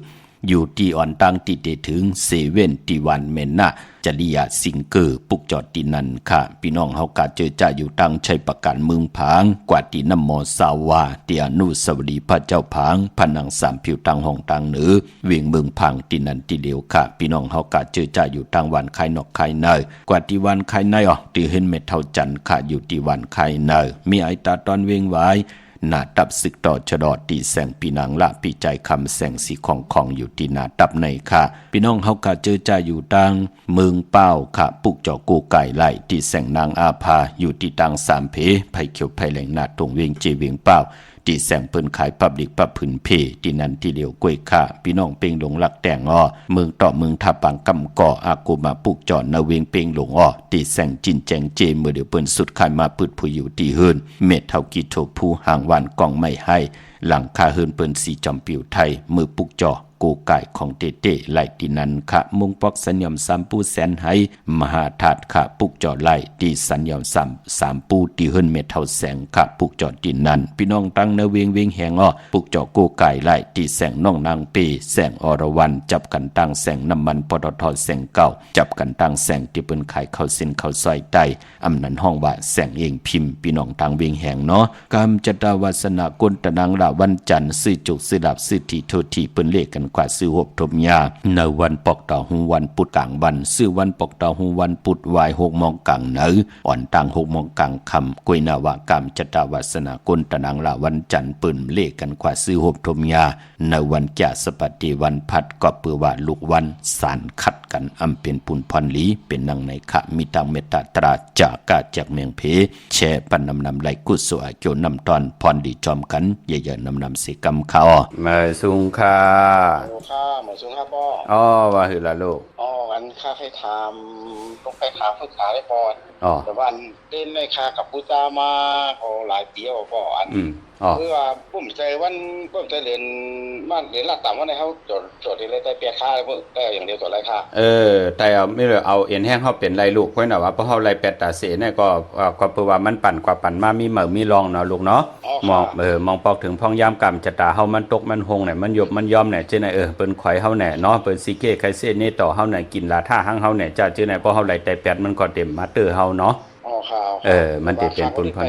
อยู่ที่อ่อนตั้งที่เดถึงเซเว่นที่วันเมนาจริยาสิงเกอปุกจอดที่นั่นค่ะพี่น้องเฮากะเจอจ่าอยู่ตั้งชัยประกันเมืองผางกว่าที่น้ำมอสาวาที่อนุสาวรีย์พระเจ้าผางผนัง3ผิวตั้งห้องตั้งเหนือเวียงเมืองผางที่นั่นที่เดียวค่ะพี่น้องเฮากะเจอจ่าอยู่ตั้งวันไข่นอกไข่ในกว่าที่วันไข่ในที่เห็นเม็ดเท่าจันทร์ค่ะอยู่ที่วันไข่ในมีไอตาตอนเวียงไว้หน้าตับศึกต่อชะดอตีแสงปีนางละปีใจคำแสงสีของอยู่ที่หน้าตับในค่ะพี่น้องเฮากะเจอจ่าอยู่ตังเมืองเป้าค่ะปุกเจ้ากูไก่ไล่ที่แสงนางอาภาอยู่ที่ตัง3เพไผเขียวไผแหลงหน้าตรงเวียงเจเวียงเป้าที่แสงเปิ้นขายพับลิกปับผืนเพที่นั่นที่เดียวกล้วยค่ะพี่น้องเป่งหลงลักแต่งเมืองต่อเมืองท่าปังกำก่ออากูมาปุกจอดนาเวียงเป่งหลงที่แสงจินแจงเจเมื่อเดี๋ยวเปิ้นสุดขายมาพืดผู้อยู่ที่เฮิรนเม็ดเท่ากีโถผู้ห่างวันกองไม่ให้หลังคาเฮิรนเปิ้นสีจอมปิวไทยมือปุกจอ กูไก่ของเตเต้ไหลตีนันค่ะมุงปอกสัญญม3ปูแสนให้มหาธาตุค่ะปุกจอไหลตีสัญญม3ปูตีเฮิรนเมทัลแสงค่ะปุกจอตีนันพี่น้องตั้งเนเวงเวงแหงอ้อปุกจอกูไก่ไหลตีแสงน้องนางปีแสงอรวรรณจับกันตั้งแสงน้ำมันปตทแสงเก่าจับกันตั้งแสงที่เปิ้นขายข้าวเส้นข้าวซอยใต้อำนั้นห้องว่าแสงเองพิมพ์พี่น้องทางเวียงแหงเนาะกำจัตวาสนากุลตะนางละวันจันทร์ซื้อจุกซื้อดับซื้อทีโททีเปิ้นเลขกันกว่าซื้อหบทมยาในวันปอกต่อหูวันปุดกลางวันซื้อวันปอกต่อหูวันปุดวาย6 โมงกลางเนออ่อนต่าง6 โมงกลางคำกุยนาวากามจัตวาสนากุลตะนางละวันจันทร์เปิ้นเลขกันกว่าซื้อหบทมยาในวันแก่สปฏิวันพัดก็เปือว่าลูกวันสารขัดกันอำเป็นปุนพรลีเป็นนางในขะมีตังเมตตาตราจากกาจากเมียงเพแช่ปันนำไหลกุศลโจนำตอนพรดีจอมกันเยอะๆนำสิกรรมเขามาสุงค่าเหมือนสุงค่าพ่ออ๋อว่าหือละลูกอันค่าให้ถามต้องไปถามปรึกษาได้ก่อนแต่ว่าเล่นในค่ากับผู้ตามาหลายปีแล้วก็อันคือว่าผมใจวันผมใจเรียนมาเรียนหลักต่ำว่าในเขาโจทย์เลยแต่เปียค่าแต่อย่างเดียวตัวไรค่าแต่ไม่เลยเอาเอ็นแห้งเขาเป็นไรลูกเพราะน่ะว่าเพราะเขาไรแปดตาเสเนี่ยก็เพื่อว่ามันปั่นกว่าปั่นมามีเหมือมีรองเนาะลูกเนาะมองปอกถึงพองยามกรรมจะตาเฮามันตกมันหงเนี่ยมันหยบมันยอมเนี่ยเจ้าไหนเปิ้นข่อยเฮาเนี่ยเนาะเปิ้นซีเก้ไคเซ่นี่ต่อเฮาเนี่ยกินลาท่าหั่งเฮาเนี่ยจ้าเจ้าไหนเพราะเฮาไรแต่แปดมันก็เต็มมาเตอร์เฮาเนาะมันจะเป็นปุนพัน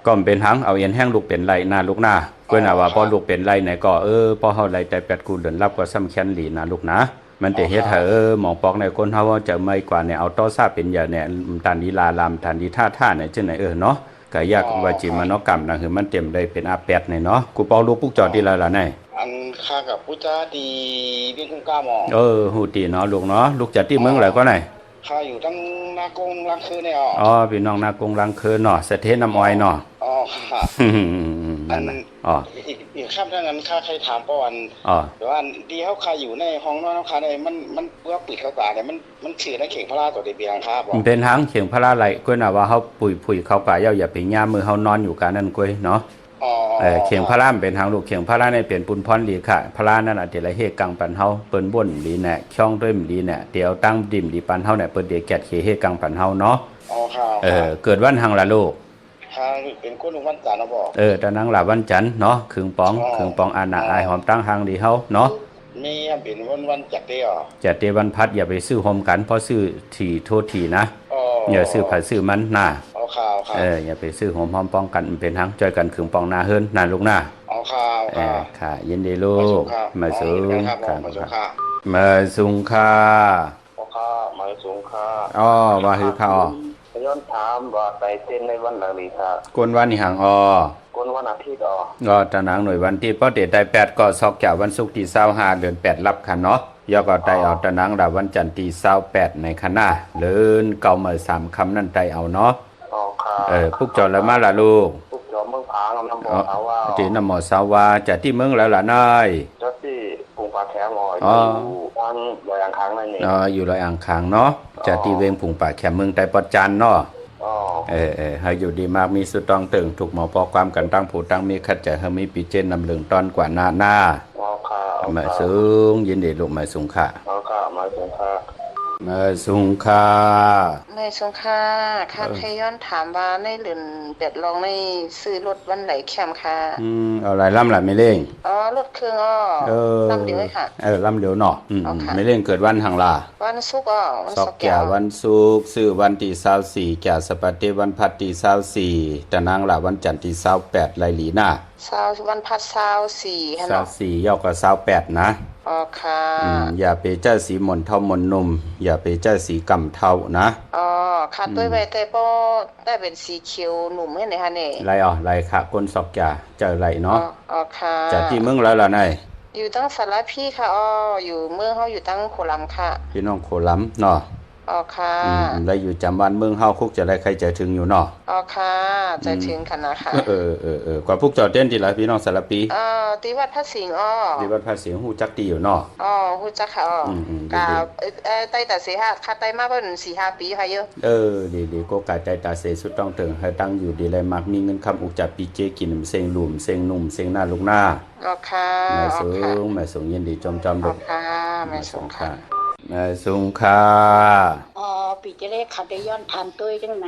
ก็เป็นทั้งเอาเอ็นแห้งลูกเป็นไรหน้าลูกหน้าก็น่ะว่าพอลูกเป็นไรไหนก็พอเฮาไรแต่แปดกูเดินรับก็ซ้ำแค้นหลีนะลูกนะมันจะเฮ็ดให้หมองปอกในคนเฮาจะไม่กว่าเนี่ยเอาต้อซาเป็นอย่างเนี่ยตันดีลาลามตันดีท่าเนี่ยจังไหนเนาะก็ยากว่าจิมโนกรรมนะคือมันเต็มได้เป็นอาแปดเนี่ยเนาะกูปอกลูกปุกจอดดีแล้วล่ะไหนอันค่ากับผู้จ้าดีเรื่องกุ้งก้ามอฮู้ตีเนาะลูกเนาะลูกจัดที่เมืองไหนก็ไหนข้าอยู่ตั้งนากงลังคืนเนี่ยพี่น้องนากงลังคืนเนาะเสถียรน้ำอ้อยเนาะค่ะอันอีกข้ามทางนั้นข้าใครถามป้อนแต่ว่าดีเขาข้าอยู่ในห้องนอนเขาในมันเพื่อปิดเขาตาเนี่ยมันชื่อในเข่งพระราตัวเดียงครับเป็นทั้งเข่งพระราไหลก็น่ะว่าเขาปุ๋ยเขาป่าอย่าไปย่ามือเขานอนอยู่กันนั่นก้อยเนาะเข่งพระรามเป็นทางลูกเข่งพระราในเปลี่ยนปุนพรลีค่ะพระรานั่นอาจจะละเฮกังปันเฮาเปิ้นบ่นลีแน่ช่องด้วยลีแน่เดี๋ยวตั้งดิ่มดีปันเฮาเนี่ยเปิ้นเดี๋ยวแกดเฮกังปันเฮาเนาะเกิดวันหังละลูกเป็นคนวันจันทร์นะบอกตะนังละวันจันทร์เนาะขึงปองอาณาอายหอมตั้งหางดีเฮาเนาะมีเป็นวันจัดเดียวจัดเดียววันพัดอย่าไปซื้อโฮมกันเพราะซื้อถี่โทษถี่นะอย่าซื้อผัดซื้อมันน่ะอย่าไปซื้อหอมป้องกันเป็นทั้งจอยกันขึงปองนาเฮิรนนาลูกหน้าค่ะยินดีลูกมาสูงมาสูงค่ะมาสูงค่ะว่าคือค่ะย้อนถามว่าไปเต้นในวันไหนครับกวนวันนี่ห่างกวนวันอาทิตย์ตะนางหน่วยวันที่ป้อเดชได้8ก็ซอกจากวันศุกร์ที่25เดือน8รับค่ะเนาะย่อก็ได้เอาตะนางดาวันจันทร์ที่28ในคณะเลินเก่าเมื่อ3คำนั่นได้เอาเนาะพุกจอดแล้วมาล่ะลูกพุกจอดเมืองผางน้ำบ่อสาวาที่น้ำบ่อสาวาจะที่เมืองแล้วล่ะนายจะที่กรุงปากแขมอยู่ทางลอยอ่างค้างนั่นนี่อยู่ลอยอ่างค้างเนาะจะที่เวงผุงปากแขมเมืองไต้ปอจันเนาะให้อยู่ดีมากมีสุดต้องตึงถูกหมอปอความกันตั้งผู้ตั้งมีขัดจะให้มีปีเจนนำเหลืองตอนกว่าหน้ามาสูงยินดีลูกมาสูงค่ะมาสูงค่ะมาสูงค่ะในสงค่ะค่ะใครย้อนถามว่าในเหลือนเป็ดลองในซื้อรถวันไหนแคมค่ะเอาอะไรล่ำหล่ะไม่เร่งรถเครื่องลำเดียวค่ะลำเดียวเนาะไม่เร่งเกิดวันหังลาวันศุกร์สอกแก่วันศุกร์ซื้อวันที่24แก่สปฏิวันพัดที่24ตะนางละวันจันทร์ที่28ไลหลีหน้าวันพัด24ค่ะเนาะ24ย่อกับ28นะค่ะอย่าไปเจ้าสีหม่นเท่าหม่นนุ่มอย่าไปเจ้าสีกำเท่านะค่ะด้วยใบแต่ป้อได้เป็นสีเขียวหนุ่มให้ไหนคะเนี่ยไรค่ะก้นสอกจ่าเจอไรเนาะค่ะจากที่เมืองแล้วล่ะนายอยู่ตั้งสารพี่ค่ะอยู่เมืองเขาอยู่ตั้งโคลัมค่ะพี่น้องโคลัมเนาะ อ๋อค่ะได้อยู่จำวันเมืองเฮาคุกจะได้ใครจะถึงอยู่เนาะอ๋อค่ะจะถึงค่ะนะคะกว่าพวกจอดเต้นทีละพี่น้องสารปีที่วัดพระสิงห์ที่วัดพระสิงห์ฮู้จักดีอยู่เนาะฮู้จักค่ะกะใต้ตาเสหะค่ะใต้มาเพิ่น 4-5 ปีค่ะเยอะดีๆก็กะใจตาเสสุดต้องถึงให้ตั้งอยู่ดีเลยมักมีเงินคำอุกจับปีเจกินเซ็งหลุมเซ็งนุ่มเซ็งหน้าลูกหน้าอ๋อค่ะแม่สูงยินดีจอมๆดอกค่ะแม่สูงค่ะแม่สูงค่ะปีจะได้ขัดได้ย้อนทานตัวจังไหน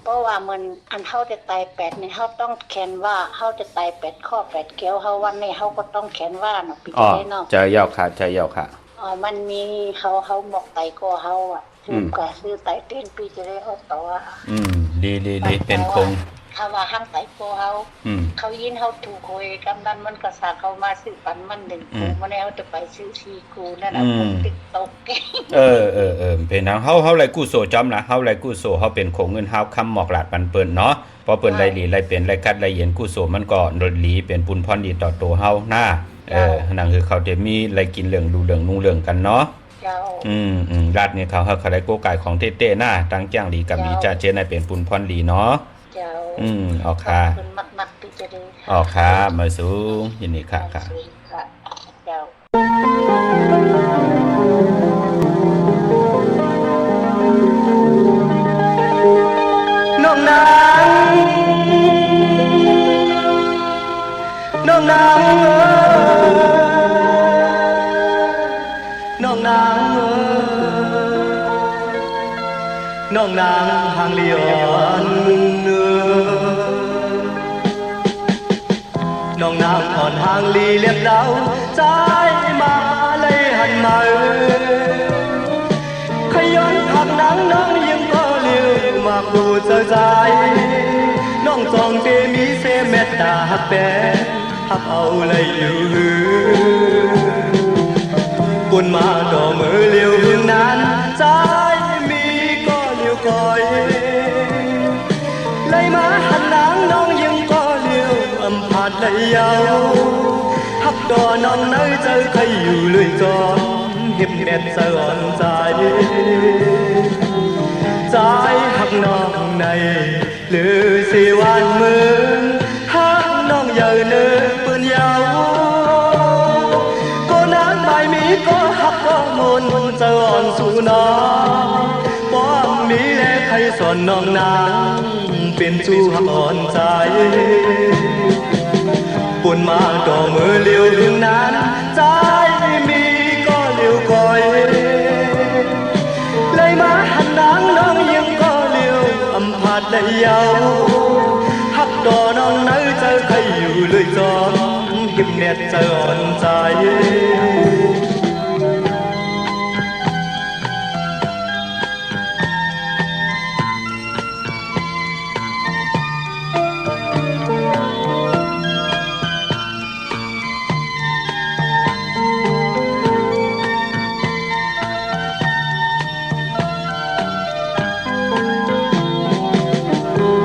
เพราะว่ามันอันเฮาจะตาย8นี่เฮาต้องแขนว่าเฮาจะตาย8ข้อ8แก้วเฮาวันนี้เฮาก็ต้องแขนว่าเนาะปีจะได้เนาะใจยาวค่ะมันมีเขาบอกไตก็เฮาอ่ะซื้อไตเต้นปีจะได้เฮาต่อดีเป็นคงถ้าว่าห้างไตโกเขายินเฮาถูกโอยกำนันมันก็สาเขามาซื้อปันมัน1กูมาแล้วจะไปซื้อ4กูนั่นน่ะติ๊กตกเป็นทางเฮาไหลกู้โซจอมนะเฮาไหลกู้โซเฮาเป็นคงเงินเฮาคำหมอกหลาดปันเปิ้นเนาะพอเปิ้นไหลหลีไหลเป็นไหลกัดไหลเย็นกู้โซมันก็ลดหลีเป็นปุนพรดีต่อตัวเฮาหน้านั่นคือเขาจะมีไหลกินเรื่องดูเรื่องนุ่งเรื่องกันเนาะรัดนี่เขาได้โกกายของเต้ๆหน้าตั้งจ้างดีกับมีจ่าเจนให้เป็นปุนพรดีเนาะออกค่ะออกค่ะมาสูงยินดีค่ะน้องนางหางเลียนน้องนางอ่อนหางลีเลียบเราใจมาเลยหันมาขย้อนผักนางน้องยังก็เลี้ยวมาปูเจอใจน้องจองเตมีเสเม็ดตาหักแปหักเอาเลยอยู่ปุ่นมาดอกมือเลี้ยวหึงนั้นใจมีก็เลี้ยวก่อยเลยมาหันนางน้องยังก็เลี้ยวอำพาดเลยยาวหักดอน้องเนยเจอใครอยู่เลยจอมเห็บแดดสะอ่อนใจหักน้องในหรือสิวันมือหักน้องเยาเนื้อปืนยาวก็น้ำไม่มีก็หักก็มนจะอ่อนสู่น้องบ่มีแลใครสอนน้องนางเป็นจูหักอ่อนใจปุ่นมาดอกมือเลี้ยวถึงนั้นใจมีก็เลี้ยวก่อยเลยมาหันนางน้องยังก็เลี้ยวอำพาดได้ยาวหักดอน้องเนยเจอใครอยู่เลยจอมหิบแนดจะอ่อนใจ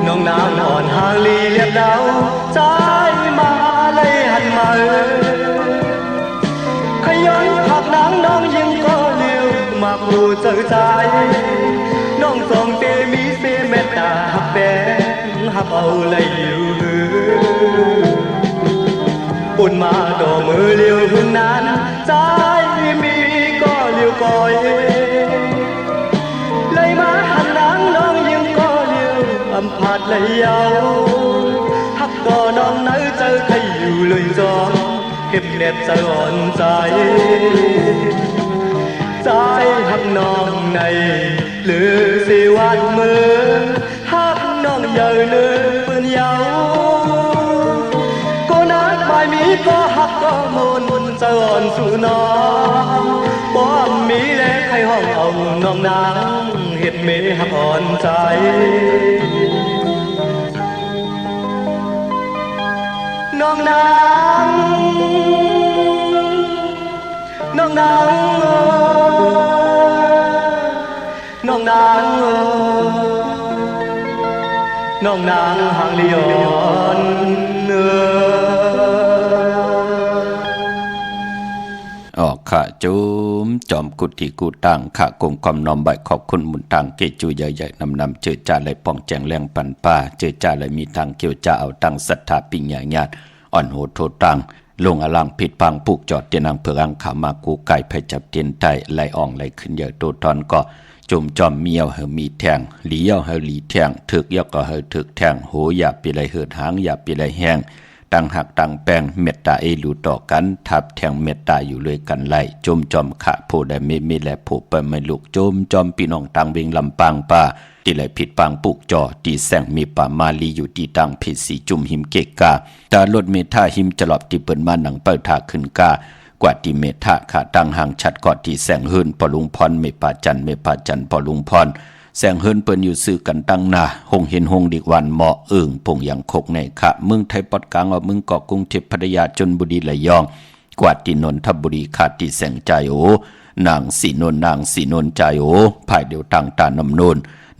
น้องนางอ่อนหางลีเลียบดาวใจมาเลยหันมาขย้อนผักนางน้องยังก็เลี้ยวมาปูเจอใจน้องจองเตมีเสเม็ดตาหักแบงหักเอาเลยอยู่ปุ่นมาดอกมือเลี้ยวหึงนั้นใจมีก็เลี้ยวก่อยเลยมาหันนางน้องยังก็เลี้ยวอำพาดเลยยาวหักดอน้องเนยเจอใครอยู่เลยจอมเก็บแดดจะอ่อนใจหักน้องในหรือสิวันมือหักน้องเยาเนื้อปืนยาวก็นัดไม่มีก็หักก็มนจะอ่อนสู่น้องบ่มีแลใครห้องเอาน้องนางเฮ็ดเมหักอ่อนใจน้องนางน้องนางน้องนางน้องนางหางเลียนออกค่ะจูง มจอมกุฏิกูต่างขะกงความน้อมใบขอบคุณมุนทางเกจูใหญ่ๆนำเจอจ่าไหลป่องแจงแรงปันป่าเจอจ่าไหลมีทางเกี่ยวจ่าเอาตังศรัทธาปิญญาญาติอ่อนโหโทตังลงอลังผิดพังผูกจอดเตียนังเพื่ออังขามากูไก่ไผจับเตียนไตไหลอ่องไหลขึ้นเยอะโตทอนก็จมจอมเมียวเฮมีแทงหลีเยาเฮหลีแทงถึกยอกก็เฮถึกแทงโหอย่าปีไหลเหิดหางอย่าปีไหลแห้งตั้งหักตั้งแป้งเมตตาเอลูต่อกันทับแทงเมตตาอยู่เลยกันไหลจมจอมขะโพได้ไม่และโผเปิดไม่ลุกจมจอมพี่น้องตังเวงลำปางป่าที่ไหลผิดปางปุกจอตีแสงมีป่ามาลีอยู่ที่ตังเพสีจุ่มหิมเกกาตาลดเมท่าหิมจะหลอบที่เปิดมาหนังเปิดทาขึ้นกากว่าที่เมทะขาตังห่างชัดกอดที่แสงเฮินปอลุงพรเมปาจันปอลุงพรแสงเฮินเปิ้นอยู่ซื้อกันตั้งหน้าหงเห็นหงดิกวันเหมาะพงอย่างคกในขะเมืองไทยปอดกลางเอาเมืองเกาะกรุงเทพพัทยาจนบุรีระยองกว่าที่นนทบุรีขาดที่แสงใจโอนางสีนนใจโอภายเดียวต่างตานำโนน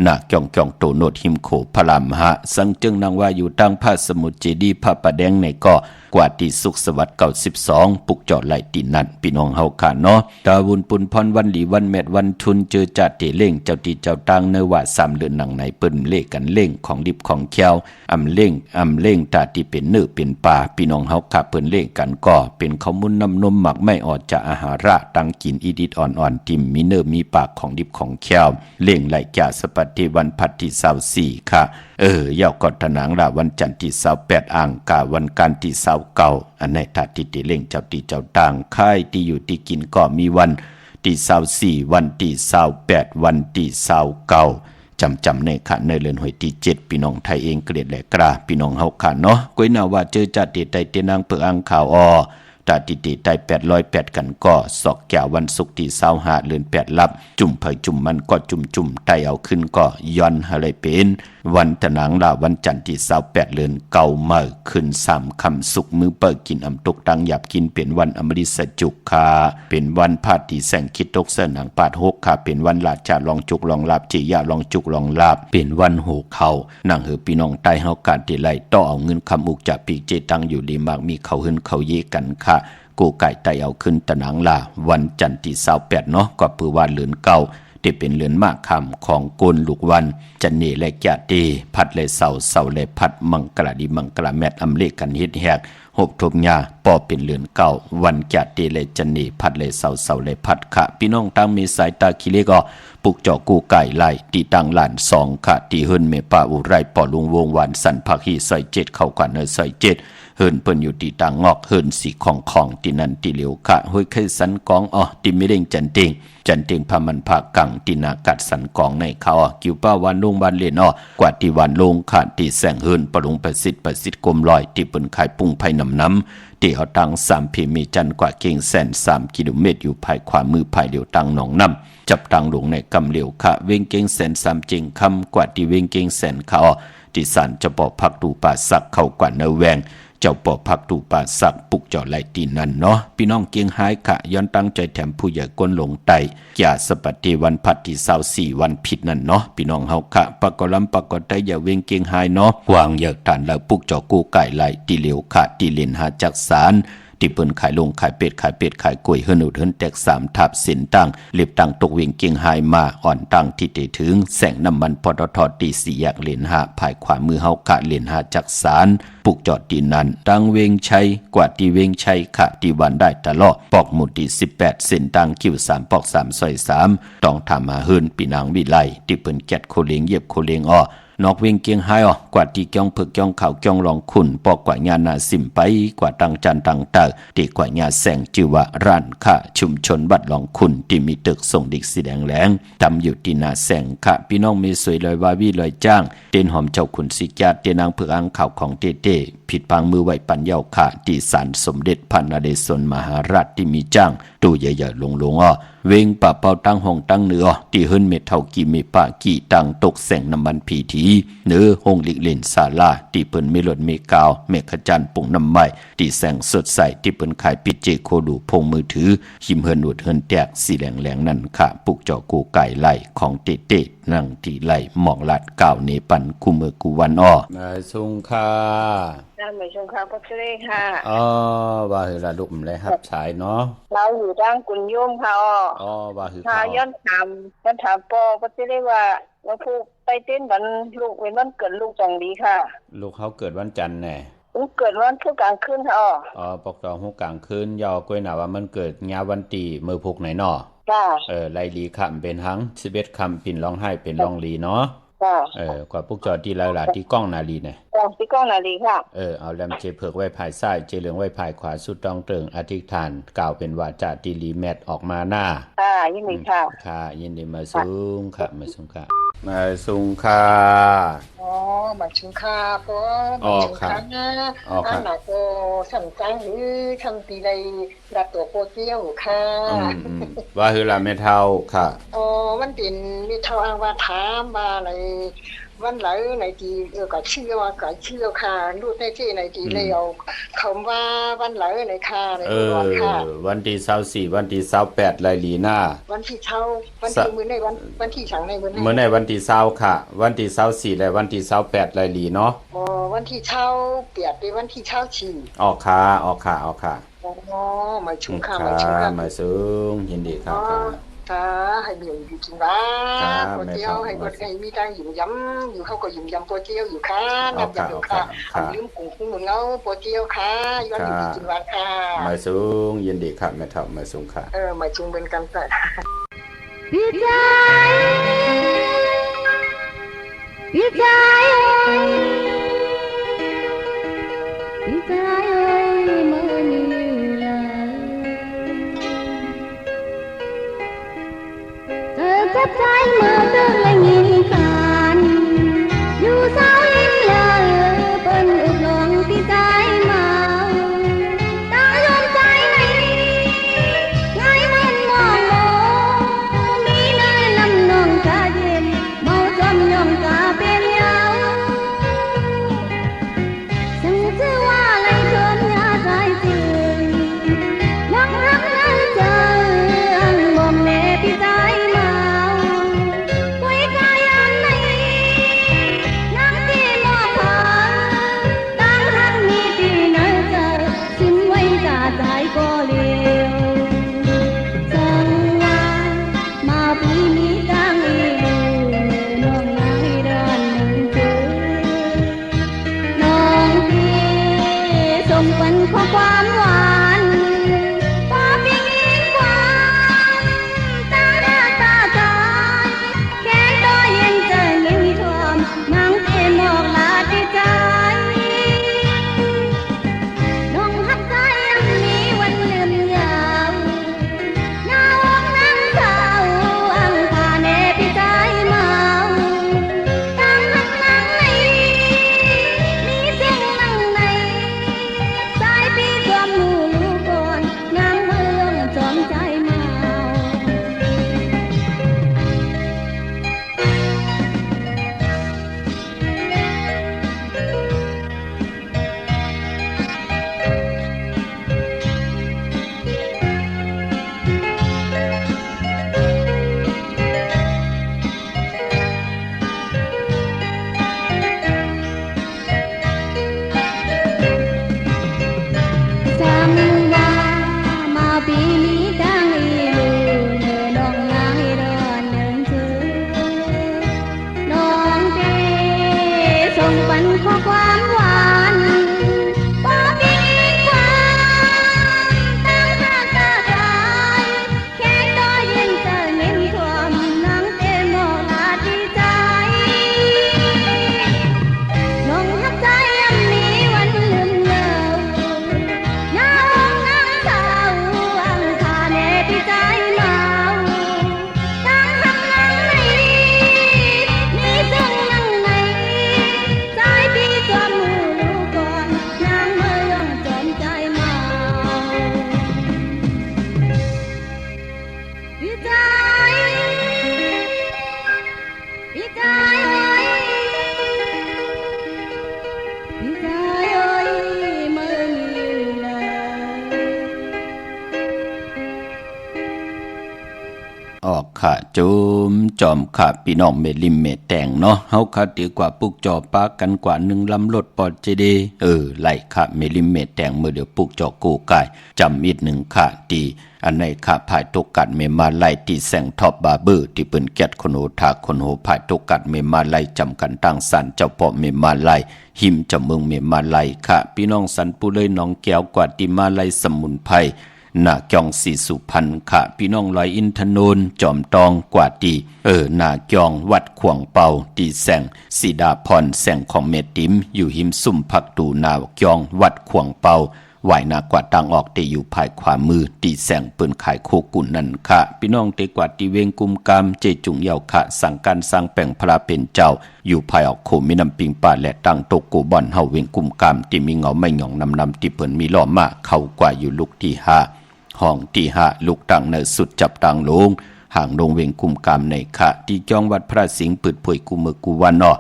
นาจ่องโตโนดหิมโขพลามหะสังจึงนางว่าอยู่ตั้งพระสมุทรเจดีย์พระประแดงในเกาะกว่าที่สุขสวัสดิ์92ปุกจอดไหลตีนั่นพี่น้องเฮาขาเนาะตาวุนปุนพรวันหลีวันแมดวันทุนเจอจัดเตเล่งเจ้าตีเจ้าตังเนว่า3เดือนหนังในเปิ้นเลขกันเล่งของดิบของแควอำเล่งตาที่เป็นเนื้อเป็นป่าพี่น้องเฮาขาเปิ้นเลขกันก็เป็นข้าวมุนน้ำนมหมักไม่ออดจะอาหาระตังกินอีดิดอ่อนๆติ่มมีเนื้อมีปากของดิบของแควเล่งไหลแก่สปฏิวันพัดที่24ค่ะยาวกอดถนางละวันจันทร์ที่28อ่างกาวันการที่29อันในทัดที่ติเล่งเจ้าตีเจ้าต่างค่ายที่อยู่ที่กินก็มีวันที่24วันที่28วันที่29จำในค่ะในเรือนหวยที่7พี่น้องไทยเองเกลียดแหลกราพี่น้องเฮาค่ะเนาะก้อยนาว่าเจอจัดเตไตเตนางเปิงอังข่าวตาติติไต808กันก็สอกแก้ววันศุกร์ที่25เดือน8ลับจุ่มเผยจุ่มมันก็จุ่มไตเอาขึ้นก็ย้อนอะไรเป็นวันตะหนังลาวันจันทร์ที่28เดือนเก่าเมื่อขึ้น3ค่ำสุกมือเปิดกินอำตกตังหยับกินเป็นวันอมฤตจุกค่ะเป็นวันพาที่แสงคิดตกเสนางปาด6ค่ะเป็นวันลาจาลองจุกลองลาบจิยะลองจุกลองลาบเป็นวันโหเข้านางเหือพี่น้องใต้เฮาการที่ไล่ต่อเอาเงินคำอุกจากปีเจตังอยู่ดีมากมีเขาหึนเขาเยกันค่ะกูไก่ไตเอาขึ้นตะหนังลาวันจันทร์ที่28เนาะก็ปือว่าเลือนเก่าที่เป็นเลือนมากคำของโกนลูกวันจันเนและแกะตีพัดเลยเสาเลยพัดมังกรดีมังกรแมดอำเลกันเฮ็ดแหกหบทบหญ้าปอเป็นเลือนเก่าวันแกะตีเลยจันเนพัดเลยเสาเลยพัดค่ะพี่น้องตั้งมีสายตาคิเลก็ปุกเจาะกูไก่ไล่ตีตั้งหลาน2ค่ะตีเฮินเมป้าอุไรปอลุงวงวันสันพักฮีซอย7เข้ากันซอย7เฮินเปิ้นอยู่ที่ต่างงอกเฮินสีของที่นั่นที่เหลียวค่ะห้วยไข่สันกองที่ไม่เร่งจันเต็งพามันภาคกังที่นากัดสันกองในเขากิ้วป้าวันลงวันเล่นกว่าที่วันลงขาดที่แสงเฮินปรุงประสิทธิ์กลมลอยที่เปิ้นขายปุ้งไผ่น้ำที่เอาตัง3พีมีจันกว่าเก่งแสน3กิโลเมตรอยู่ภายขวามือภายเหลียวตังหนองน้ำจับตังลงในกำเหลียวค่ะเวงเก่งแสน3จริงคำกว่าที่เวงเก่งแสนเขาที่สันจะบอกพักดูป่าสักเข้ากว่าเนแวงเจ้าปอพักตูป่าสักปุกเจ้าไหลตีนั่นเนาะพี่น้องเกียงหายค่ะย้อนตั้งใจแถมผู้ใหญ่ก้นหลงไตอย่าสปฏิวันพัดที่24วันผิดนั่นเนาะพี่น้องเฮาค่ะปากกลำปากกไตอย่าเวงเกียงหายเนาะวางอย่าฐานแล้วปุกเจ้ากูไก่ไหลตีเหลียวค่ะตีเล่นหาจักสารที่เปิ้นขายลงขายเป็ดขายกล้วยเฮินอุดเฮินแตก3ทับเส้นตั้งเล็บตั้งตกเวียงเกียงหายมาอ่อนตั้งที่เตถึงแสงน้ำมันปตทตี4แยกเลน5ภายขวามือเฮากะเลน5จักสารปุกจอดตีนั้นตั้งเวียงชัยกว่าที่เวียงชัยค่ะที่วันได้ตลอดปอกหมุดที่18เส้นตั้งคิว3ปอก3ซอย3ต้องทำมาเฮินปีนางวิไลที่เปิ้นแกดโคเลงเย็บโคเลงนอกเวียงเกียงหายกว่าที่เกียงเผือกเกียงขาวเกียงรองขุนปอกกว่างานนาสิมไปกว่าตังจันตังเตอที่กว่างานแสงจิวะร้านค่ะชุมชนบัดรองขุนที่มีตึกส่งดิกสีแดงแหลงทำอยู่ที่นาแสงค่ะพี่น้องมีสวยลอยวาวีลอยจ้างเต้นหอมเจ้าขุนสิกาเตนางเผือกอังข่าวของเต้ผิดพังมือไหวปัญญาค่ะที่ศาลสมเด็จพระนเรศวรมหาราชที่มีจ้างตู้ใหญ่ๆลงเวงป่าเป่าตั้งห้องตั้งเนื้อที่เฮิรนเมทเท่ากี่เมปะกี่ตังตกแสงน้ำมันผีทีเนื้อห้องลิกเล่นศาลาที่เปิ้นเมลดเมกาวเมฆจันทร์ปุ่งน้ำไม้ที่แสงสดใสที่เปิ้นขายปิดเจโคดูพงมือถือหิมเฮิรนอุดเฮิรนแตกสีแหลงนั่นค่ะปุกเจาะกูไก่ไหลของเต้นั่งที่ไหลหมองลาดก้าวเนปันคู่มือกูวันนายทรงค่า ไม่ชงค่ะพ่อเล่ค่ะอ๋อว่าคือละลูกมันเลยรับสายเนาะเราอยู่ทางกุญโยมค่ะอ๋อว่าคือค่ะย้อนถามพ่อเล่ว่าว่าผู้ไปเต้นวันลูกเป็นวันเกิดลูก2 ดีค่ะลูกเขาเกิดวันจันทร์แน่เกิดวันคือกลางคืนค่ะอ๋อปกตองฮู้กลางคืนยอกล้วยหน้าว่ามันเกิดยาวันตีมื้อพุกไหนเนาะจ้าไล่ลีค่ำเป็นหัง11ค่ำปิ่นร้องไห้เป็นร้องลีเนาะกว่าพวกจอที่หลายๆที่ก้องนาลีเนี่ยที่ก้องนาลีค่ะเอาแลมเจเผือกไว้ภายซ้ายเจเหลืองไว้ภายขวาสุดต้องเติงอธิษฐานกล่าวเป็นวาจาที่รีแมทออกมาหน้ายินดีค่ะค่ะยินดีมาสูงค่ะมาสูงค่ะมาสูงค่ะมาสูงค่ะพ่อมาสูงค่ะอันน่ะก็สำคัญหรือทำปีใดรับตัวโปเตี้ยวค่ะว่าคือละไม่เท่าค่ะมันเป็นไม่เท่าอ้างว่าถามมาอะไรวันไหลไหนดีก็เชื่อว่าก็เชื่อค่ะรูดในที่ไหนดีเลยเอาคำว่าวันไหลไหนค่ะในวันค่ะวันที่24วันที่28ไล่ลีหน้าวันที่เช้าวันที่มื้อในวันที่ฉังในมื้อในวันที่20ค่ะวันที่24และวันที่28ไล่ลีเนาะวันที่เช้าเปียดไปวันที่เช้าฉี่ออกค่ะมาชุมค่ะมาสูงยินดีครับให้มีอยู่จริงว่าโปเตี้ยวให้บ่ได้มีตังยิ้มย้ำอยู่เขาก็ยิ้มย้ำโปเตี้ยวอยู่ค่ะนับอยู่ค่ะลืมกุ้งกุ้งเงาโปเตี้ยวค่ะย้อนอยู่จริงว่าค่ะมาสูงยินดีครับแม่ทับมาสูงค่ะมาชุมเป็นกันแต่พี่ใจพี่ใจจับใจมือตึงและยินกันอยู่เศร้าอินเลยเปิ้นอึกลงที่ใจเมาตายอมใจในไงมันมองโมมีนายลำนองกะเย็นเมาจมยองกะเป็นยาวซึ่งชื่อว่าไรชนยาใจจึงยังรักนั้นเจอบ่มแน่พี่ใจ ออกค่ะจุมจอมค่ะพี่น้องเมลิมเมแต่งเนาะเฮาค่ะดีกว่าปุกจอปากันกว่า1ลำรถปอดเจดีไหลค่ะเมลิมเมแต่งเมื่อเดี๋ยวปุกจอกูกายจำอีก1ค่ะดีอันในค่ะภายตกกัดเมมาไลที่แสงท็อปบาเบอร์ที่เปิ้นแก๊ดคนโหทาคนโหภายตกกัดเมมาไลจำกันตั้งสันเจ้าพ่อเมมาไลหิมจำเมืองเมมาไลค่ะพี่น้องสันปุเลยน้องแก้วกว่าที่มาไลสมุนไพรนาจองสีสุพรรณค่ะพี่น้องลอยอินทนนท์จอมตองกว่าดีนาจองวัดขวงเป่าตีแสงสีดาพรแสงของเมติมอยู่หิมซุ่มผักตูนาจองวัดขวงเป่าไหวหน้ากว่าตังออกเตอยู่ภายขวามือตีแสงปืนขายโคกุนนั่นค่ะพี่น้องเตกว่าตีเวงกุมกามเจจุงเยาค่ะสั่งการสร้างแป่งพระเป็นเจ้าอยู่ภายออกโคมีน้ำปิงป่าและตังโตโกบอนเฮาเวงกุมกามที่มีเงาไม่หย่องนำที่เปิ้นมีล้อมาเข้ากว่าอยู่ลุกที่5ห้องที่5ลูกตังในสุดจับตังลงห่างลงเวงกุมกามในค่ะที่จองวัดพระสิงห์ปืดป่วยกูมือกูวันนอ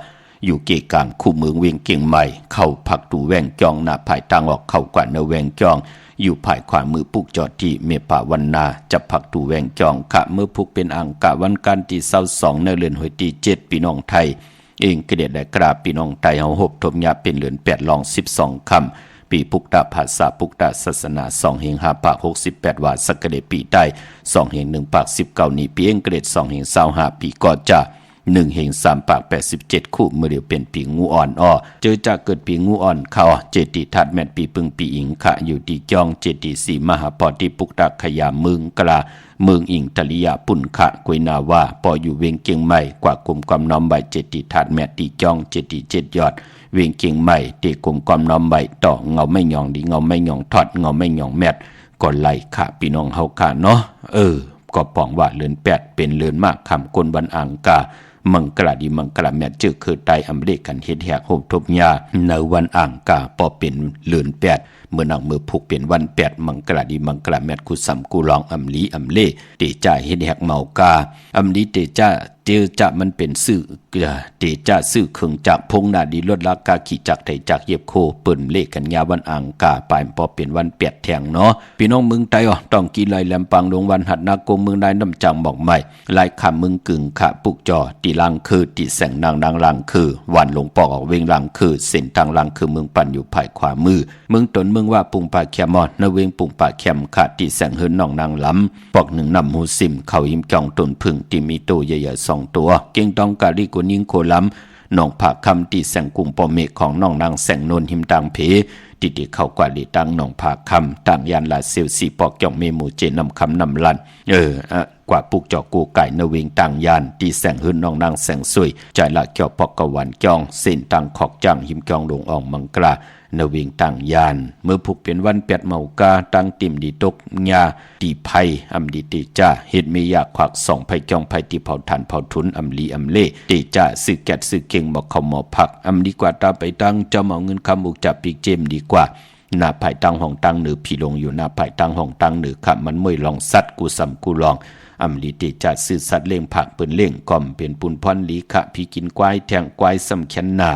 อยู่เกกลางคู่เมืองเวียงเกียงใหม่เข้าผักตูแวงจองหน้าภายตังออกเข้ากว่าเนแวงจองอยู่ภายขวามือปุกจอดที่เมป่าวันนาจับผักตูแวงจองค่ะเมื่อพุกเป็นอังกะวันการที่22ในเดือนหวยที่7ปีน้องไทยเองกระเด็ดได้กราบพี่น้องไทยเฮาหบทมยาเป็นเดือน8ลอง12คำปีพุกตาภาษาพุกตาศาสนา2เฮง5ปาก68ว่าสักกระเดปีได้2เฮง1ปาก19นี้ปีเองกระเด็ด2เฮง25ปีก็จะ1เฮง3ปาก87คู่เมื่อเดียวเป็นปีงูอ่อนเจอจากเกิดปีงูอ่อนเขาเจติทัดแม่นปีปึงปีอิงค่ะอยู่ที่จองเจติสีมหาปอที่ปุกตาขยาเมืองกลาเมืองอิงทริยาปุ่นขะกวยนาว่าปออยู่เวียงเกียงใหม่กว่ากลุ่มความน้อมใบเจติทัดแม่ตีจองเจติ7ยอดเวียงเกียงใหม่ตีกลุ่มความน้อมใบต่อเงาไม่หย่องดีเงาไม่หย่องทอดเงาไม่หย่องแมดก่อนไหลค่ะพี่น้องเฮาค่ะเนาะก็ปองว่าเลือน8เป็นเลือนมากคำคนวันอังกามังกลาดีมังกลาแม่จื้อคือไตอำเรกันเฮ็ดแหกโหบทบยาในวันอ่างกาปอเป็นเลือน8เมื่อนังมือผูกเป็นวัน8มังกลาดีมังกลาแม่กุสัมกุลองอำลีอำเลเตจ่าเฮ็ดแหกเมากาอำลีเตจ่าเจอจะมันเป็นสื่อเตจ่าสื่อเครื่องจักรพงนาดีลดลากาขี่จักรไถจักรเย็บโคเปิ้นเลขกันยาวันอ่างกาปลายปอเป็นวัน8แทงเนาะพี่น้องเมืองไทยต้องกีไลแลมปังลงวันหัดนากงเมืองได้น้ำจังบอกใหม่ลายคำเมืองกึ่งขะปุกจอตีลังคือตีแสงนางลังคือวันลงปอกออกเวงลังคือเส้นทางลังคือเมืองปั่นอยู่ภายขวามือเมืองตนเมืองว่าปุงป่าแคมอนนเวงปุงป่าแคมขะตีแสงเฮินน้องนางล้ำปอก1นำหูซิมเขาหิมจองต้นพึ่งที่มีโตใหญ่ๆ2ตัวเก่งต้องกาลิกุนิงโคล้ำน้องผาคำตีแสงกุงปอเมฆของน้องนางแสงนนหิมตังเพติเข้ากว่าลีตังน้องผาคำต่างยันลาเซลสีปอกจ่องเมมูเจนำคำนำลันกว่าปุกจอกูไก่นเวงต่างยานตีแสงหืนน้องนางแสงสวยใจละเกี่ยวปอกกวันจองเส้นตังขอกจังหิมจองลงอ่องมังกลานเวงต่างยานเมื่อผูกเป็นวัน8เมากาตั้งติ่มดีตกญาตีไพอำดีตีจ้าเฮ็ดเมียขวัก2ไผจองไผตีเผาทันเผาทุนอำลีอำเล่ตีจ้าสึกแกดสึกเก่งบอกเขาหมอผักอำดีกว่าตาไปตั้งเจ้าเอาเงินคำอุกจับปีกเจมดีกว่าหน้าภายตั้งห้องตั้งเหนือพี่ลงอยู่หน้าภายตั้งห้องตั้งเหนือขับมันเมื่อยลองซัดกูซ้ำกูลองอำลีติจัดซื้อสัตว์เลี้ยงผักเปิ้นเลี้ยงก่อมเป็นปุนพรลีขะพี่กินควายแทงควายซ้ำแขนหน้า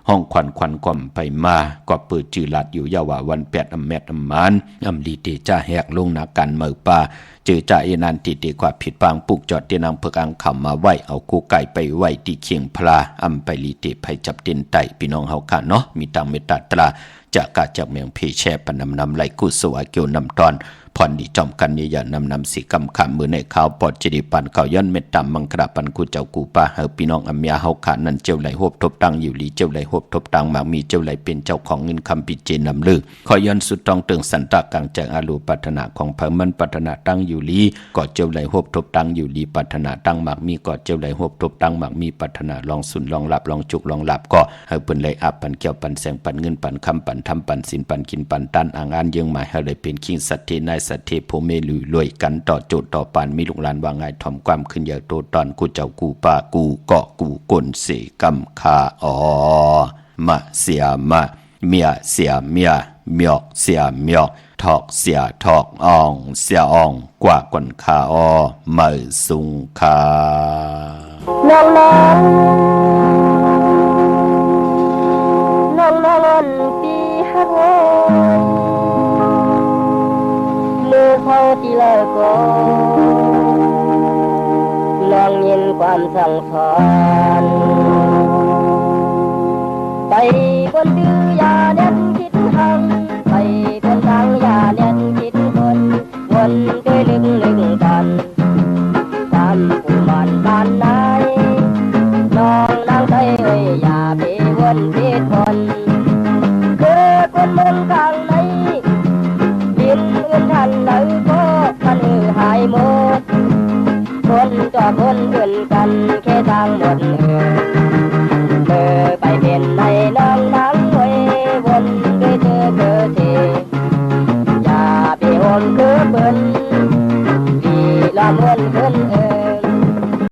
ห้องควันก่อมไปมาก็เปิดจือหลัดอยู่ยาวาวัน8อำแมดอำมานอำลีติจ่าแหกลงนากันเมือป่าเจอจ่าเอนันติเตกว่าผิดปางปุกจอดเตนางเพิกอังขำมาไว้เอากูไก่ไปไว้ที่เคียงพลาอำไปลีเตไผจับเต็นไตพี่น้องเฮาค่ะเนาะมีตังเมตตาตราจากกาจากเมืองเพแช่ปนำไหลกุสวาเกียวนำตอนพรดีจอมกันอย่านำสีกำขามมือในข้าวปอดจิริปันเขาย้อนเม็ดตามมังกระปันกูเจ้ากูป้าเฮาพี่น้องอำยาเฮาขานั่นเจ้าไหลหบทบตังอยู่ลีเจ้าไหลหบทบตังหมากมีเจ้าไหลเป็นเจ้าของเงินคำปิเจนำลือขอย้อนสุดตองเติงสันตะกังแจงอาลูปัฒนาของเพิ่มมันปัฒนาตั้งอยู่ลีกอดเจ้าไหลหบทบตังอยู่ลีปัฒนาตั้งหมากมีกอดเจ้าไหลหบทบตังหมากมีปัฒนาลองสุนลองหลับลองจุกลองหลับก็เฮาเปิ้นไหลอับปันเกี่ยวปันแสงปันเงินปันคำปันทำปันสินปันกินปันตันอ่างอันยังหมายเฮาเลยเป็นคิงสัตเทนายสัตเทโพเมรวยกันต่อโจทย์ต่อปานมีลูกหลานว่าไงถ่อมความขึ้นอย่าโตตอนกูเจ้ากูป้ากูเกาะกูกลเสกำคามาเสียมาเมียเสียเมียเมียกเสียเมียกทอกเสียทอกอ่องเสียอ่องกว่ากวนคามือสุงคาน้องปีฮักเลือเขาทีละก็ ความสั่งสอนไปคนดื้ออย่าเน้นคิดทำไปคนทางอย่าเน้นคิดคนวนเคยลึงกันตามผู้มันบ้านไหนน้องนางไทยเอ้ยอย่าไปวนคิดคนคือคนเมืองข้างในดินอื่นทันเลยก็ทันหายหมดคนต่อคนอื่นกันแค่ทางหมดเธอไปเป็นในน้องนางเอ้ยวนด้วยเธอเธออย่าไปห่วงคือเบิ้นดีละเมินขึ้น